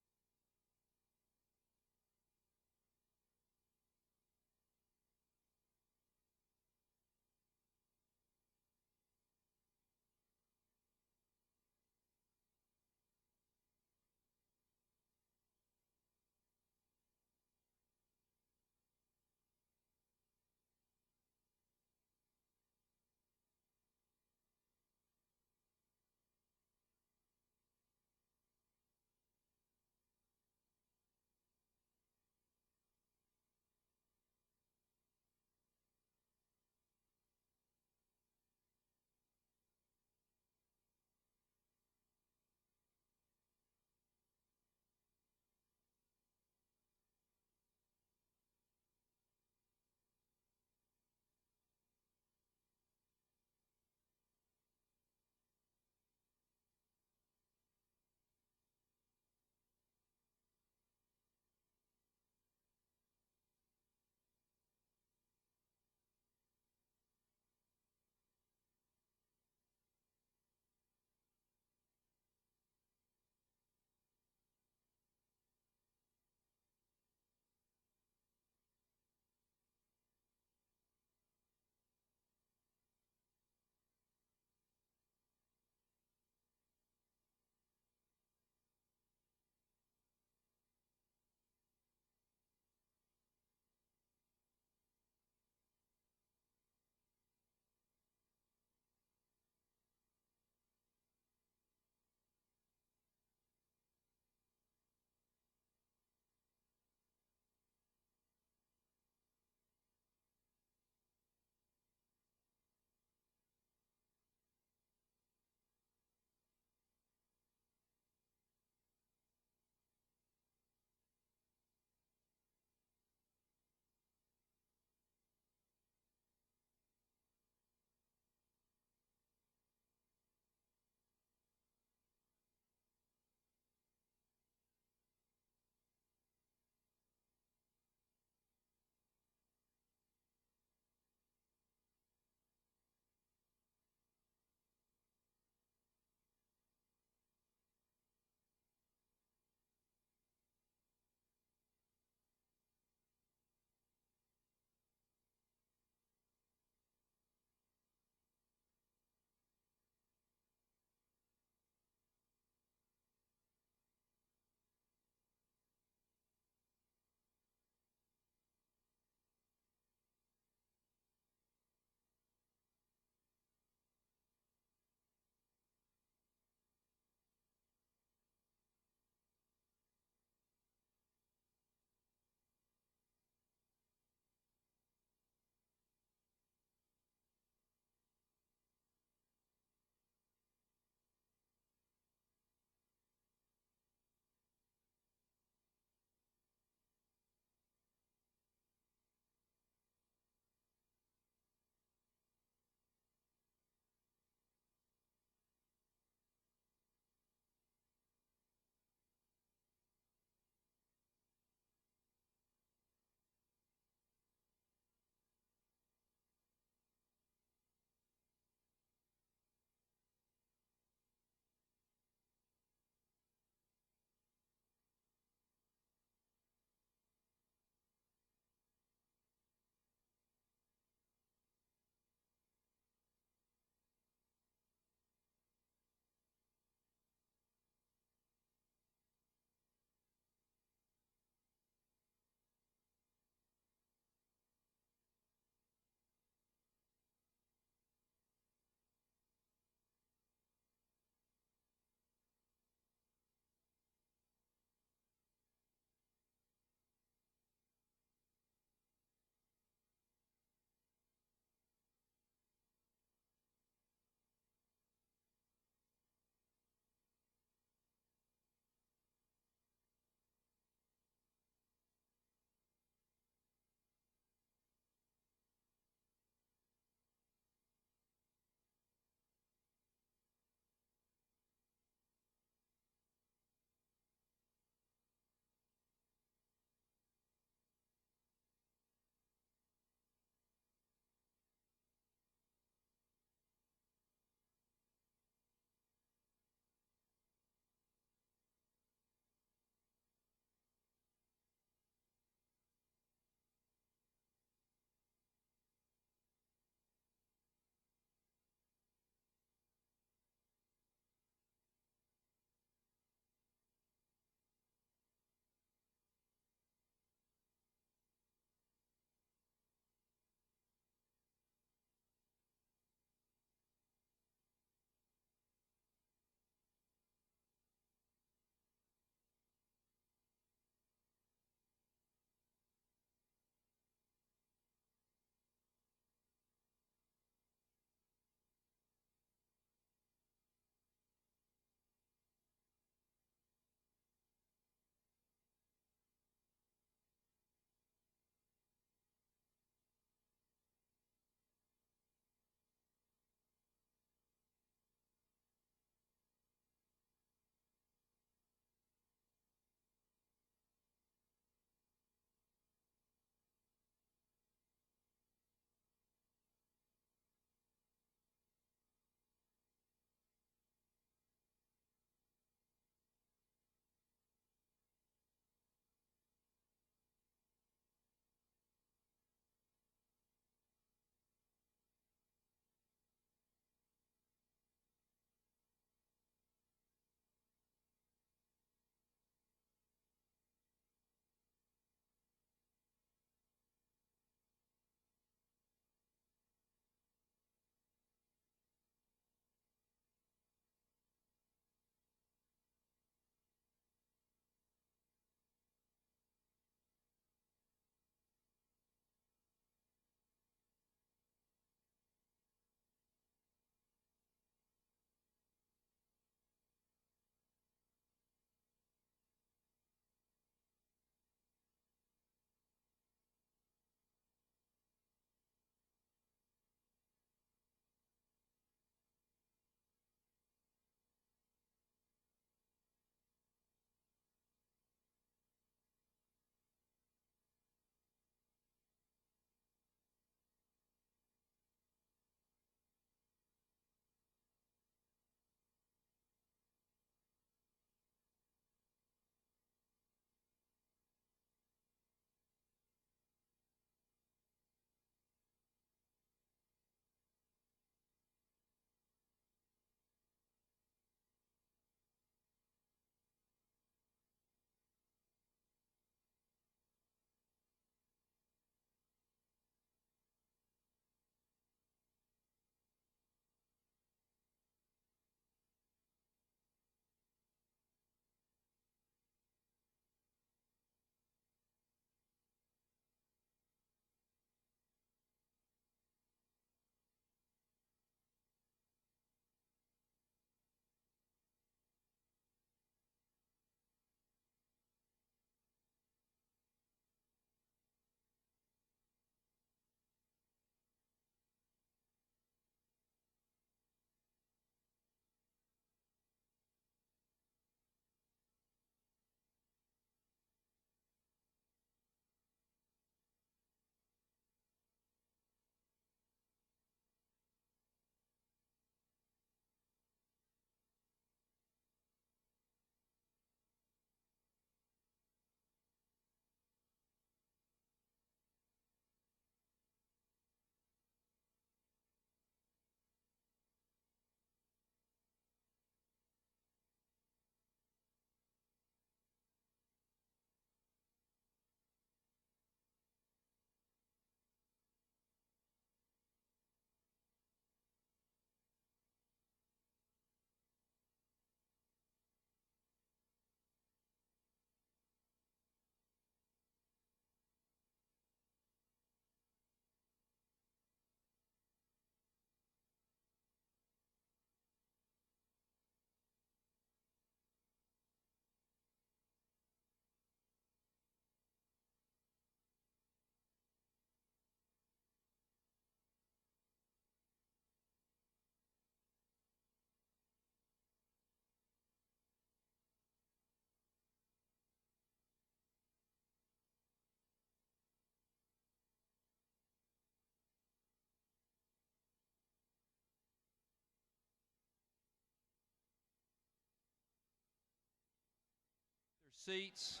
Seats.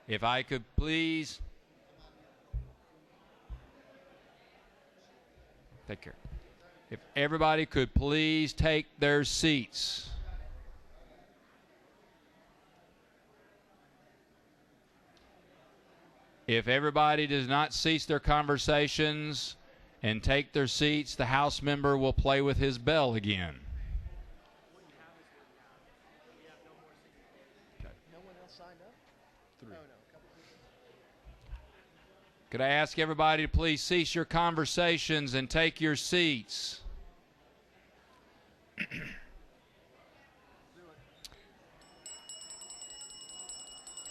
If I could please take care. If everybody could please take their seats. If everybody does not cease their conversations and take their seats, the House member will play with his bell again. No one else signed up? Three. Oh, no. Could I ask everybody to please cease your conversations and take your seats?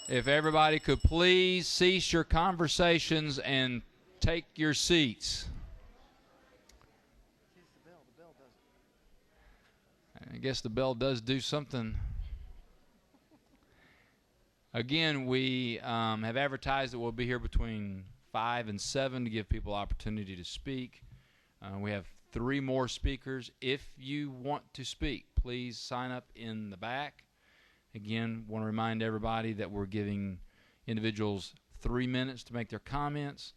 If everybody could please cease your conversations and take your seats. I guess the bell does do something. Again, we have advertised that we'll be here between 5 and 7 to give people opportunity to speak. We have 3 more speakers. If you want to speak, please sign up in the back. Again, want to remind everybody that we're giving individuals 3 minutes to make their comments.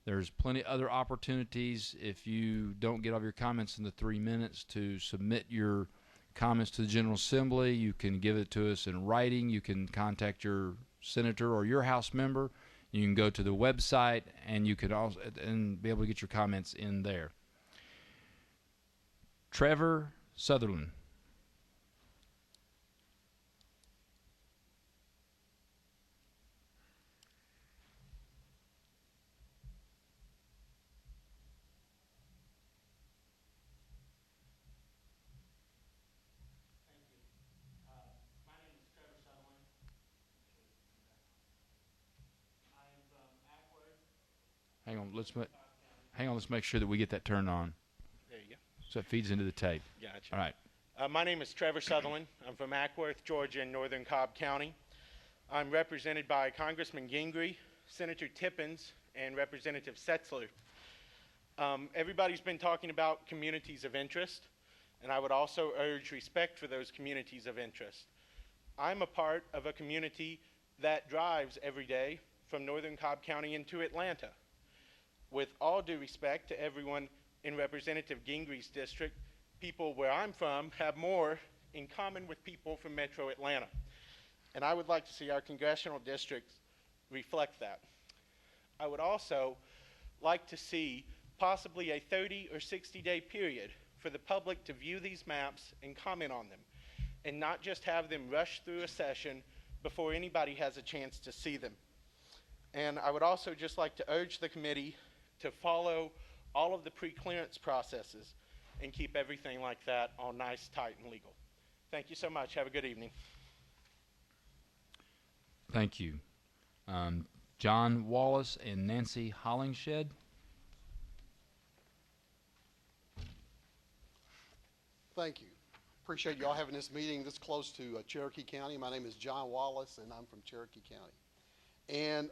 There's plenty of other opportunities if you don't get all of your comments in the 3 minutes to submit your comments to the General Assembly. You can give it to us in writing. You can contact your senator or your House member. You can go to the website and you can also and be able to get your comments in there. Trevor Sutherland. Hang on, let's make sure that we get that turned on. There you go. So it feeds into the tape. Gotcha. All right. My name is Trevor Sutherland. I'm from Ackworth, Georgia, in northern Cobb County. I'm represented by Congressman Gingrey, Senator Tippins, and Representative Setzler. Everybody's been talking about communities of interest, and I would also urge respect for those communities of interest. I'm a part of a community that drives every day from northern Cobb County into Atlanta. With all due respect to everyone in Representative Gingrey's district, people where I'm from have more in common with people from Metro Atlanta. And I would like to see our congressional districts reflect that. I would also like to see possibly a 30 or 60-day period for the public to view these maps and comment on them, and not just have them rush through a session before anybody has a chance to see them. And I would also just like to urge the committee to follow all of the pre-clearance processes and keep everything like that all nice, tight, and legal. Thank you so much. Have a good evening. Thank you. John Wallace and Nancy Hollingshed. Thank you. Appreciate y'all having this meeting this close to Cherokee County. My name is John Wallace, and I'm from Cherokee County. And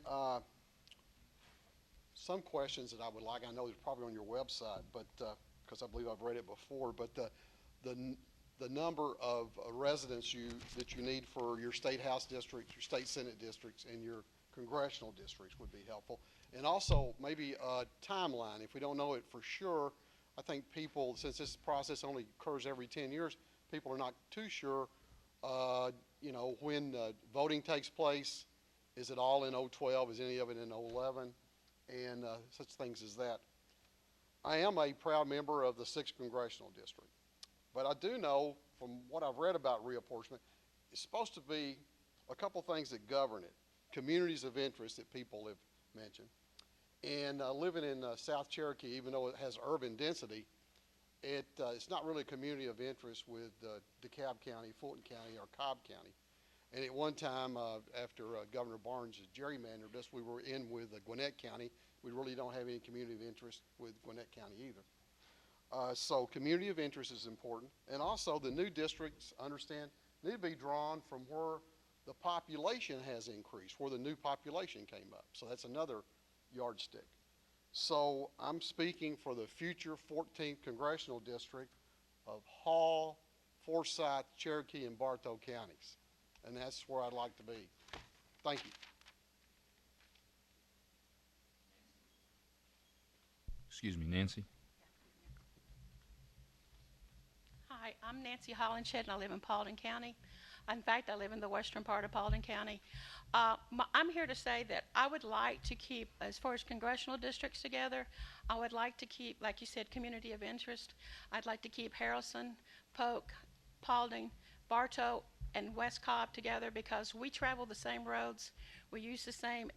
some questions that I would like, I know they're probably on your website, but because I believe I've read it before, but the number of residents that you need for your state house districts, your state senate districts, and your congressional districts would be helpful. And also maybe a timeline. If we don't know it for sure, I think people, since this process only occurs every 10 years, people are not too sure, when voting takes place. Is it all in 012? Is any of it in 011? And such things as that. I am a proud member of the 6th Congressional District. But I do know from what I've read about reapportionment, it's supposed to be a couple things that govern it. Communities of interest that people have mentioned. And living in South Cherokee, even though it has urban density, it's not really a community of interest with DeKalb County, Fulton County, or Cobb County. And at one time, after Governor Barnes gerrymandered us, we were in with Gwinnett County. We really don't have any community of interest with Gwinnett County either. So community of interest is important. And also the new districts, understand, need to be drawn from where the population has increased, where the new population came up. So that's another yardstick. So I'm speaking for the future 14th Congressional District of Hall, Forsyth, Cherokee, and Bartow counties. and that's where I'd like to be. Thank you. Excuse me, Nancy. Hi, I'm Nancy Hollinshed, and I live in Paulding County. In fact, I live in the western part of Paulding County. I'm here to say that I would like to keep, as far as congressional districts together, I would like to keep, like you said, community of interest. I'd like to keep Harrelson, Polk, Paulding, Bartow, and West Cobb together because we travel the same roads. We use the same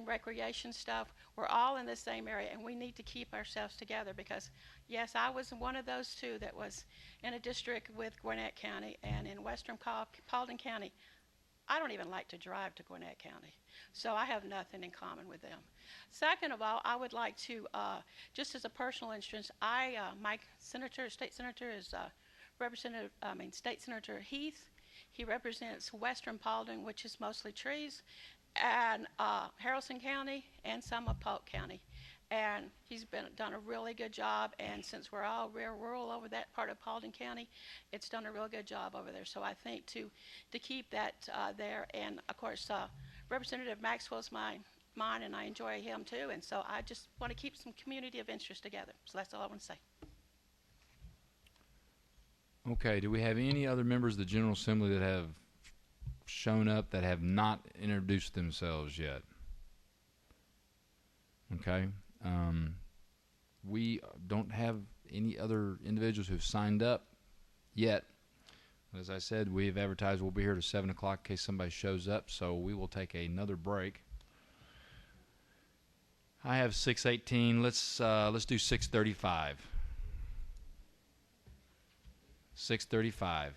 recreation stuff. We're all in the same area, and we need to keep ourselves together because, yes, I was one of those two that was in a district with Gwinnett County and in western Paulding County. I don't even like to drive to Gwinnett County, so I have nothing in common with them. Second of all, I would like to, just as a personal interest, my state senator is State Senator Heath. He represents western Paulding, which is mostly trees, and Harrelson County and some of Polk County. And he's done a really good job, and since we're all real rural over that part of Paulding County, it's done a real good job over there. So I think to keep that there, and of course Representative Maxwell's mine, and I enjoy him too, and so I just want to keep some community of interest together. So that's all I want to say. Okay, do we have any other members of the General Assembly that have shown up that have not introduced themselves yet? Okay. We don't have any other individuals who've signed up yet. As I said, we have advertised we'll be here to 7 o'clock in case somebody shows up, so we will take another break. I have 6:18. Let's do 6:35. 6:35.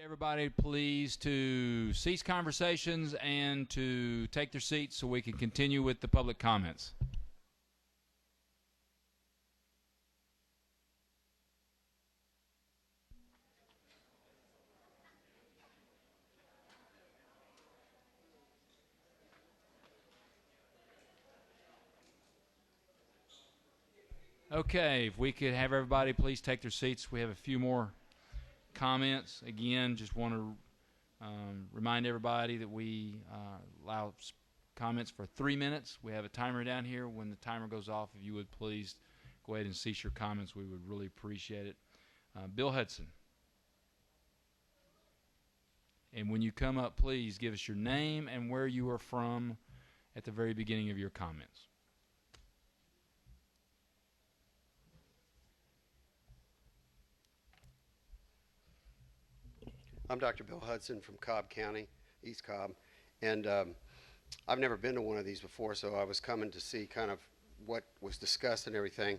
Everybody, please to cease conversations and to take their seats so we can continue with the public comments. Okay, if we could have everybody please take their seats. We have a few more comments. Again, just want to remind everybody that we allow comments for 3 minutes. We have a timer down here. When the timer goes off, if you would please go ahead and cease your comments, we would really appreciate it. Bill Hudson. And when you come up, please give us your name and where you are from at the very beginning of your comments. I'm Dr. Bill Hudson from Cobb County, East Cobb, and I've never been to one of these before, so I was coming to see kind of what was discussed and everything.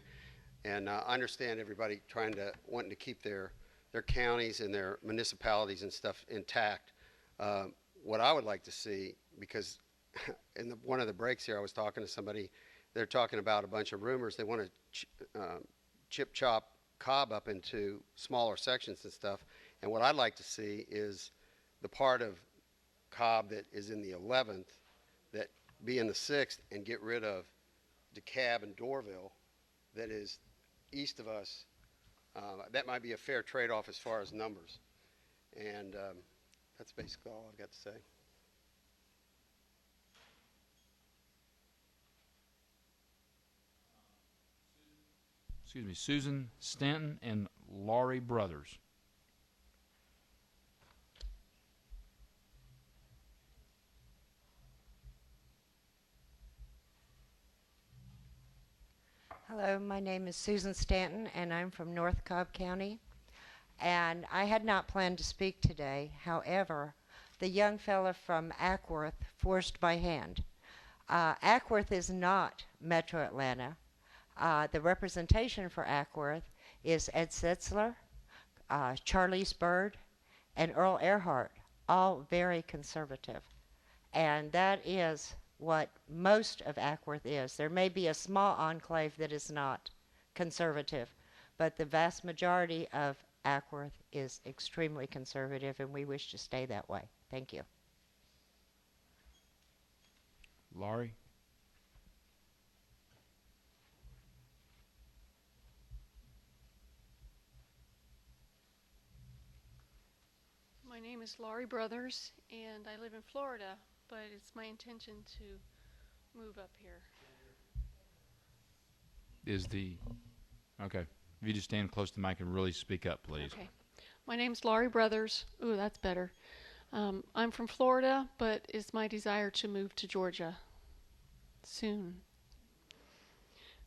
And I understand everybody wanting to keep their counties and their municipalities and stuff intact. What I would like to see, because in one of the breaks here I was talking to somebody, they're talking about a bunch of rumors. They want to chip chop Cobb up into smaller sections and stuff. And what I'd like to see is the part of Cobb that is in the 11th that be in the 6th and get rid of DeKalb and Dorville that is east of us. That might be a fair trade-off as far as numbers. And that's basically all I've got to say. Excuse me, Susan Stanton and Laurie Brothers. Hello, my name is Susan Stanton, and I'm from North Cobb County. And I had not planned to speak today. However, the young fella from Ackworth forced my hand. Ackworth is not Metro Atlanta. The representation for Ackworth is Ed Setzler, Charlize Byrd, and Earl Earhart, all very conservative. And that is what most of Ackworth is. There may be a small enclave that is not conservative, but the vast majority of Ackworth is extremely conservative, and we wish to stay that way. Thank you. Laurie? My name is Laurie Brothers, and I live in Florida, but it's my intention to move up here. Okay. If you just stand close to the mic and really speak up, please. Okay. My name's Laurie Brothers. Ooh, that's better. I'm from Florida, but it's my desire to move to Georgia soon.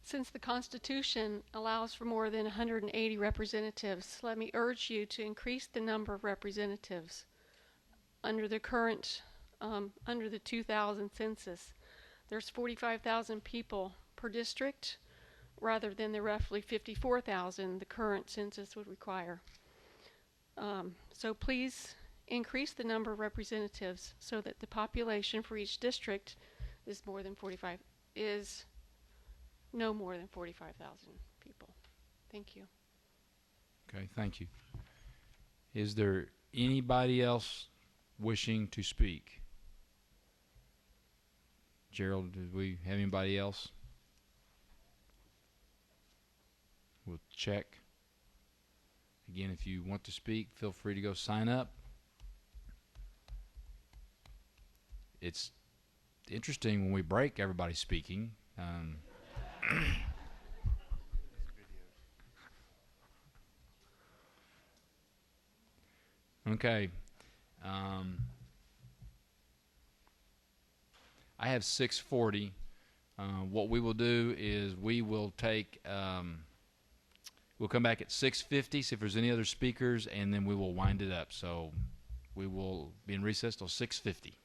Since the Constitution allows for more than 180 representatives, let me urge you to increase the number of representatives under the current, under the 2000 census. There's 45,000 people per district rather than the roughly 54,000 the current census would require. So please increase the number of representatives so that the population for each district is no more than 45,000 people. Thank you. Okay, thank you. Is there anybody else wishing to speak? Gerald, did we have anybody else? We'll check. Again, if you want to speak, feel free to go sign up. It's interesting when we break, everybody's speaking. Okay. I have 6:40. What we will do is we will take, we'll come back at 6:50, see if there's any other speakers, and then we will wind it up. So we will be in recess till 6:50.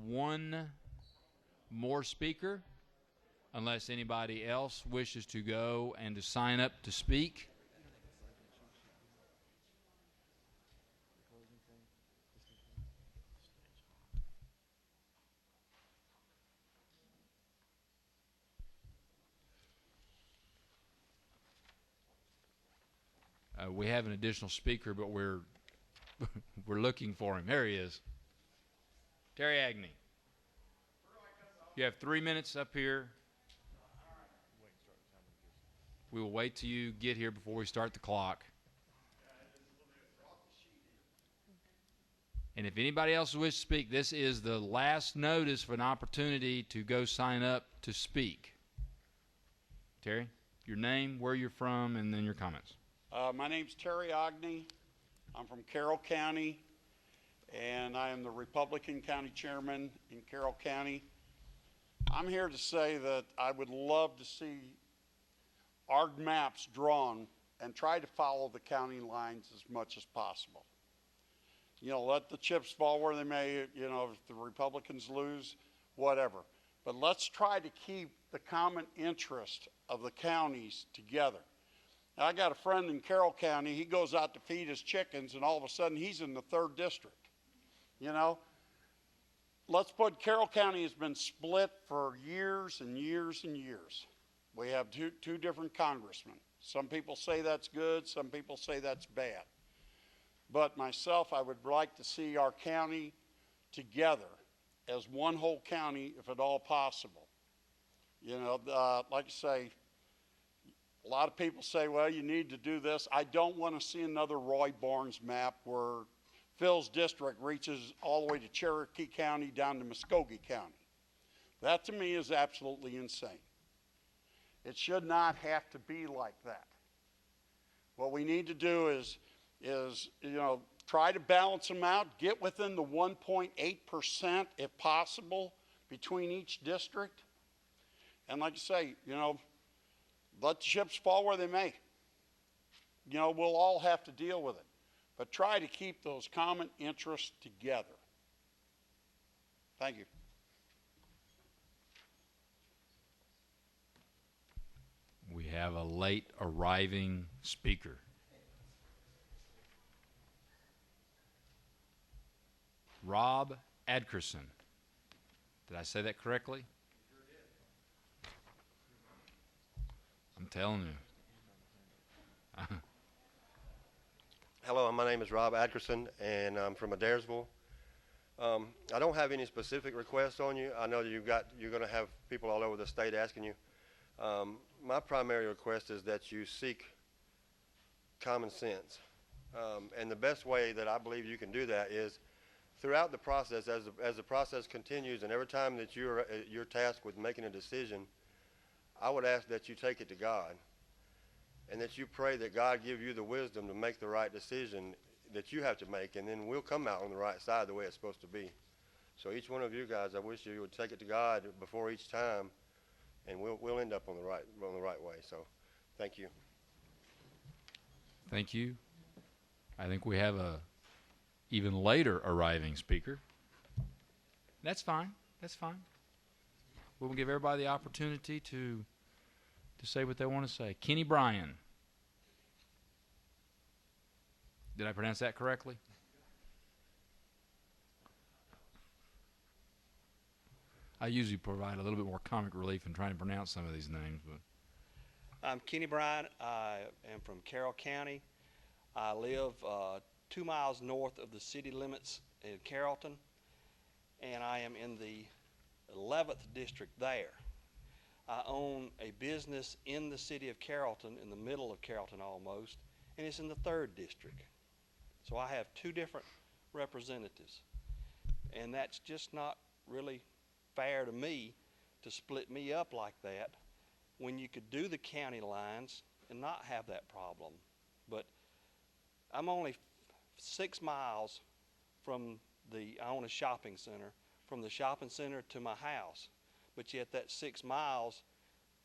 one more speaker, unless anybody else wishes to go and to sign up to speak. We have an additional speaker, but we're we're looking for him. There he is. Terry Agnew. You have 3 minutes up here. We will wait till you get here before we start the clock. And if anybody else wishes to speak, this is the last notice for an opportunity to go sign up to speak. Terry, your name, where you're from, and then your comments. My name's Terry Agnew. I'm from Carroll County, and I am the Republican County Chairman in Carroll County. I'm here to say that I would love to see our maps drawn and try to follow the county lines as much as possible. You know, let the chips fall where they may, you know, if the Republicans lose, whatever. But let's try to keep the common interest of the counties together. Now, I got a friend in Carroll County. He goes out to feed his chickens, and all of a sudden he's in the 3rd district. You know, let's put Carroll County has been split for years and years and years. We have two different congressmen. Some people say that's good. Some people say that's bad. But myself, I would like to see our county together as one whole county, if at all possible. You know, like I say, a lot of people say, well, you need to do this. I don't want to see another Roy Barnes map where Phil's district reaches all the way to Cherokee County down to Muskogee County. That to me is absolutely insane. It should not have to be like that. What we need to do is you know, try to balance them out, get within the 1.8% if possible between each district. And like I say, you know, let the chips fall where they may. You know, we'll all have to deal with it. But try to keep those common interests together. Thank you. We have a late arriving speaker. Rob Adkerson. Did I say that correctly? I'm telling you. Hello, my name is Rob Adkerson, and I'm from Adairsville. I don't have any specific requests on you. I know that you're going to have people all over the state asking you. My primary request is that you seek common sense. And the best way that I believe you can do that is throughout the process, as the process continues, and every time that you're tasked with making a decision, I would ask that you take it to God and that you pray that God give you the wisdom to make the right decision that you have to make, and then we'll come out on the right side the way it's supposed to be. So each one of you guys, I wish you would take it to God before each time, and we'll end up on the right way. So thank you. Thank you. I think we have a even later arriving speaker. That's fine. That's fine. We'll give everybody the opportunity to say what they want to say. Kenny Bryan. Did I pronounce that correctly? I usually provide a little bit more comic relief in trying to pronounce some of these names. But I'm Kenny Bryan. I am from Carroll County. I live 2 miles north of the city limits in Carrollton, and I am in the 11th district there. I own a business in the city of Carrollton, in the middle of Carrollton almost, and it's in the 3rd district. So I have 2 different representatives, and that's just not really fair to me to split me up like that when you could do the county lines and not have that problem. But I'm only 6 miles from I own a shopping center, from the shopping center to my house. But yet that 6 miles,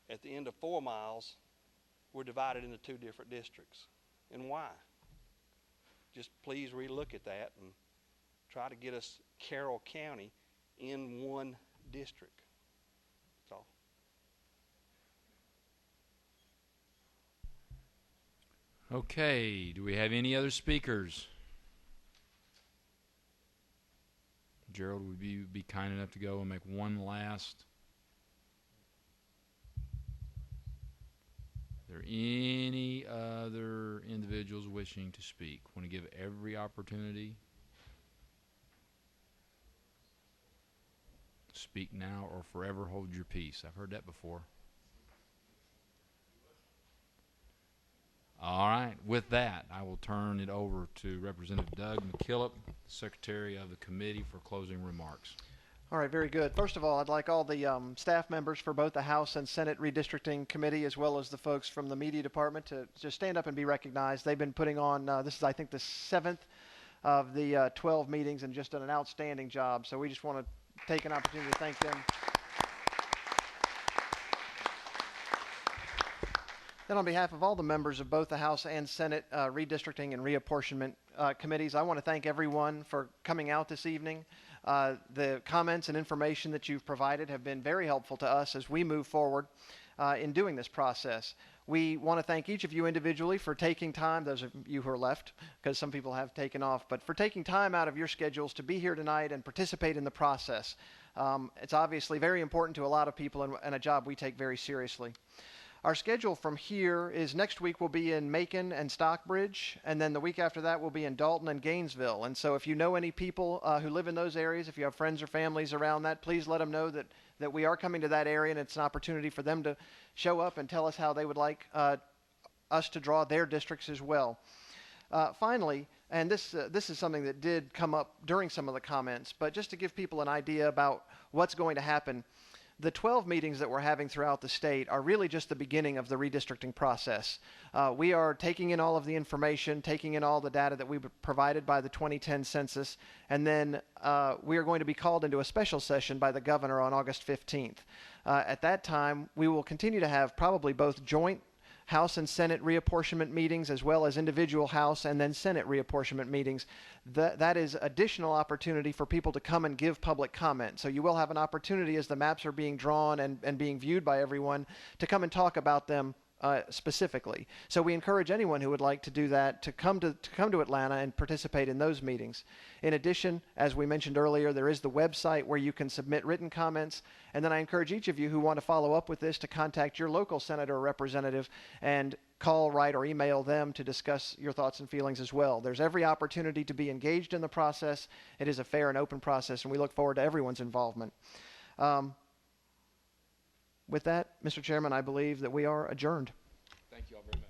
at the end of 4 miles, we're divided into 2 different districts. And why? Just please relook at that and try to get us Carroll County in one district. That's all. Okay, do we have any other speakers? Gerald, would you be kind enough to go and make one last? Are there any other individuals wishing to speak? Want to give every opportunity? Speak now or forever hold your peace. I've heard that before. All right. With that, I will turn it over to Representative Doug McKillop, Secretary of the Committee, for closing remarks. All right, very good. First of all, I'd like all the staff members for both the House and Senate Redistricting Committee, as well as the folks from the Media Department, to just stand up and be recognized. They've been putting on, this is, I think, the 7th of the 12 meetings, and just done an outstanding job. So we just want to take an opportunity to thank them. Then on behalf of all the members of both the House and Senate Redistricting and Reapportionment Committees, I want to thank everyone for coming out this evening. The comments and information that you've provided have been very helpful to us as we move forward in doing this process. We want to thank each of you individually for taking time, those of you who are left, because some people have taken off, but for taking time out of your schedules to be here tonight and participate in the process. It's obviously very important to a lot of people and a job we take very seriously. Our schedule from here is next week we'll be in Macon and Stockbridge, and then the week after that we'll be in Dalton and Gainesville. And so if you know any people who live in those areas, if you have friends or families around that, please let them know that we are coming to that area, and it's an opportunity for them to show up and tell us how they would like us to draw their districts as well. Finally, and this is something that did come up during some of the comments, but just to give people an idea about what's going to happen, the 12 meetings that we're having throughout the state are really just the beginning of the redistricting process. We are taking in all of the information, taking in all the data that we were provided by the 2010 census, and then we are going to be called into a special session by the governor on August 15th. At that time, we will continue to have probably both joint House and Senate reapportionment meetings, as well as individual House and then Senate reapportionment meetings. That is additional opportunity for people to come and give public comment. So you will have an opportunity as the maps are being drawn and being viewed by everyone to come and talk about them specifically. So we encourage anyone who would like to do that to come to Atlanta and participate in those meetings. In addition, as we mentioned earlier, there is the website where you can submit written comments, and then I encourage each of you who want to follow up with this to contact your local senator or representative and call, write, or email them to discuss your thoughts and feelings as well. There's every opportunity to be engaged in the process. It is a fair and open process, and we look forward to everyone's involvement. With that, Mr. Chairman, I believe that we are adjourned. Thank you all very much.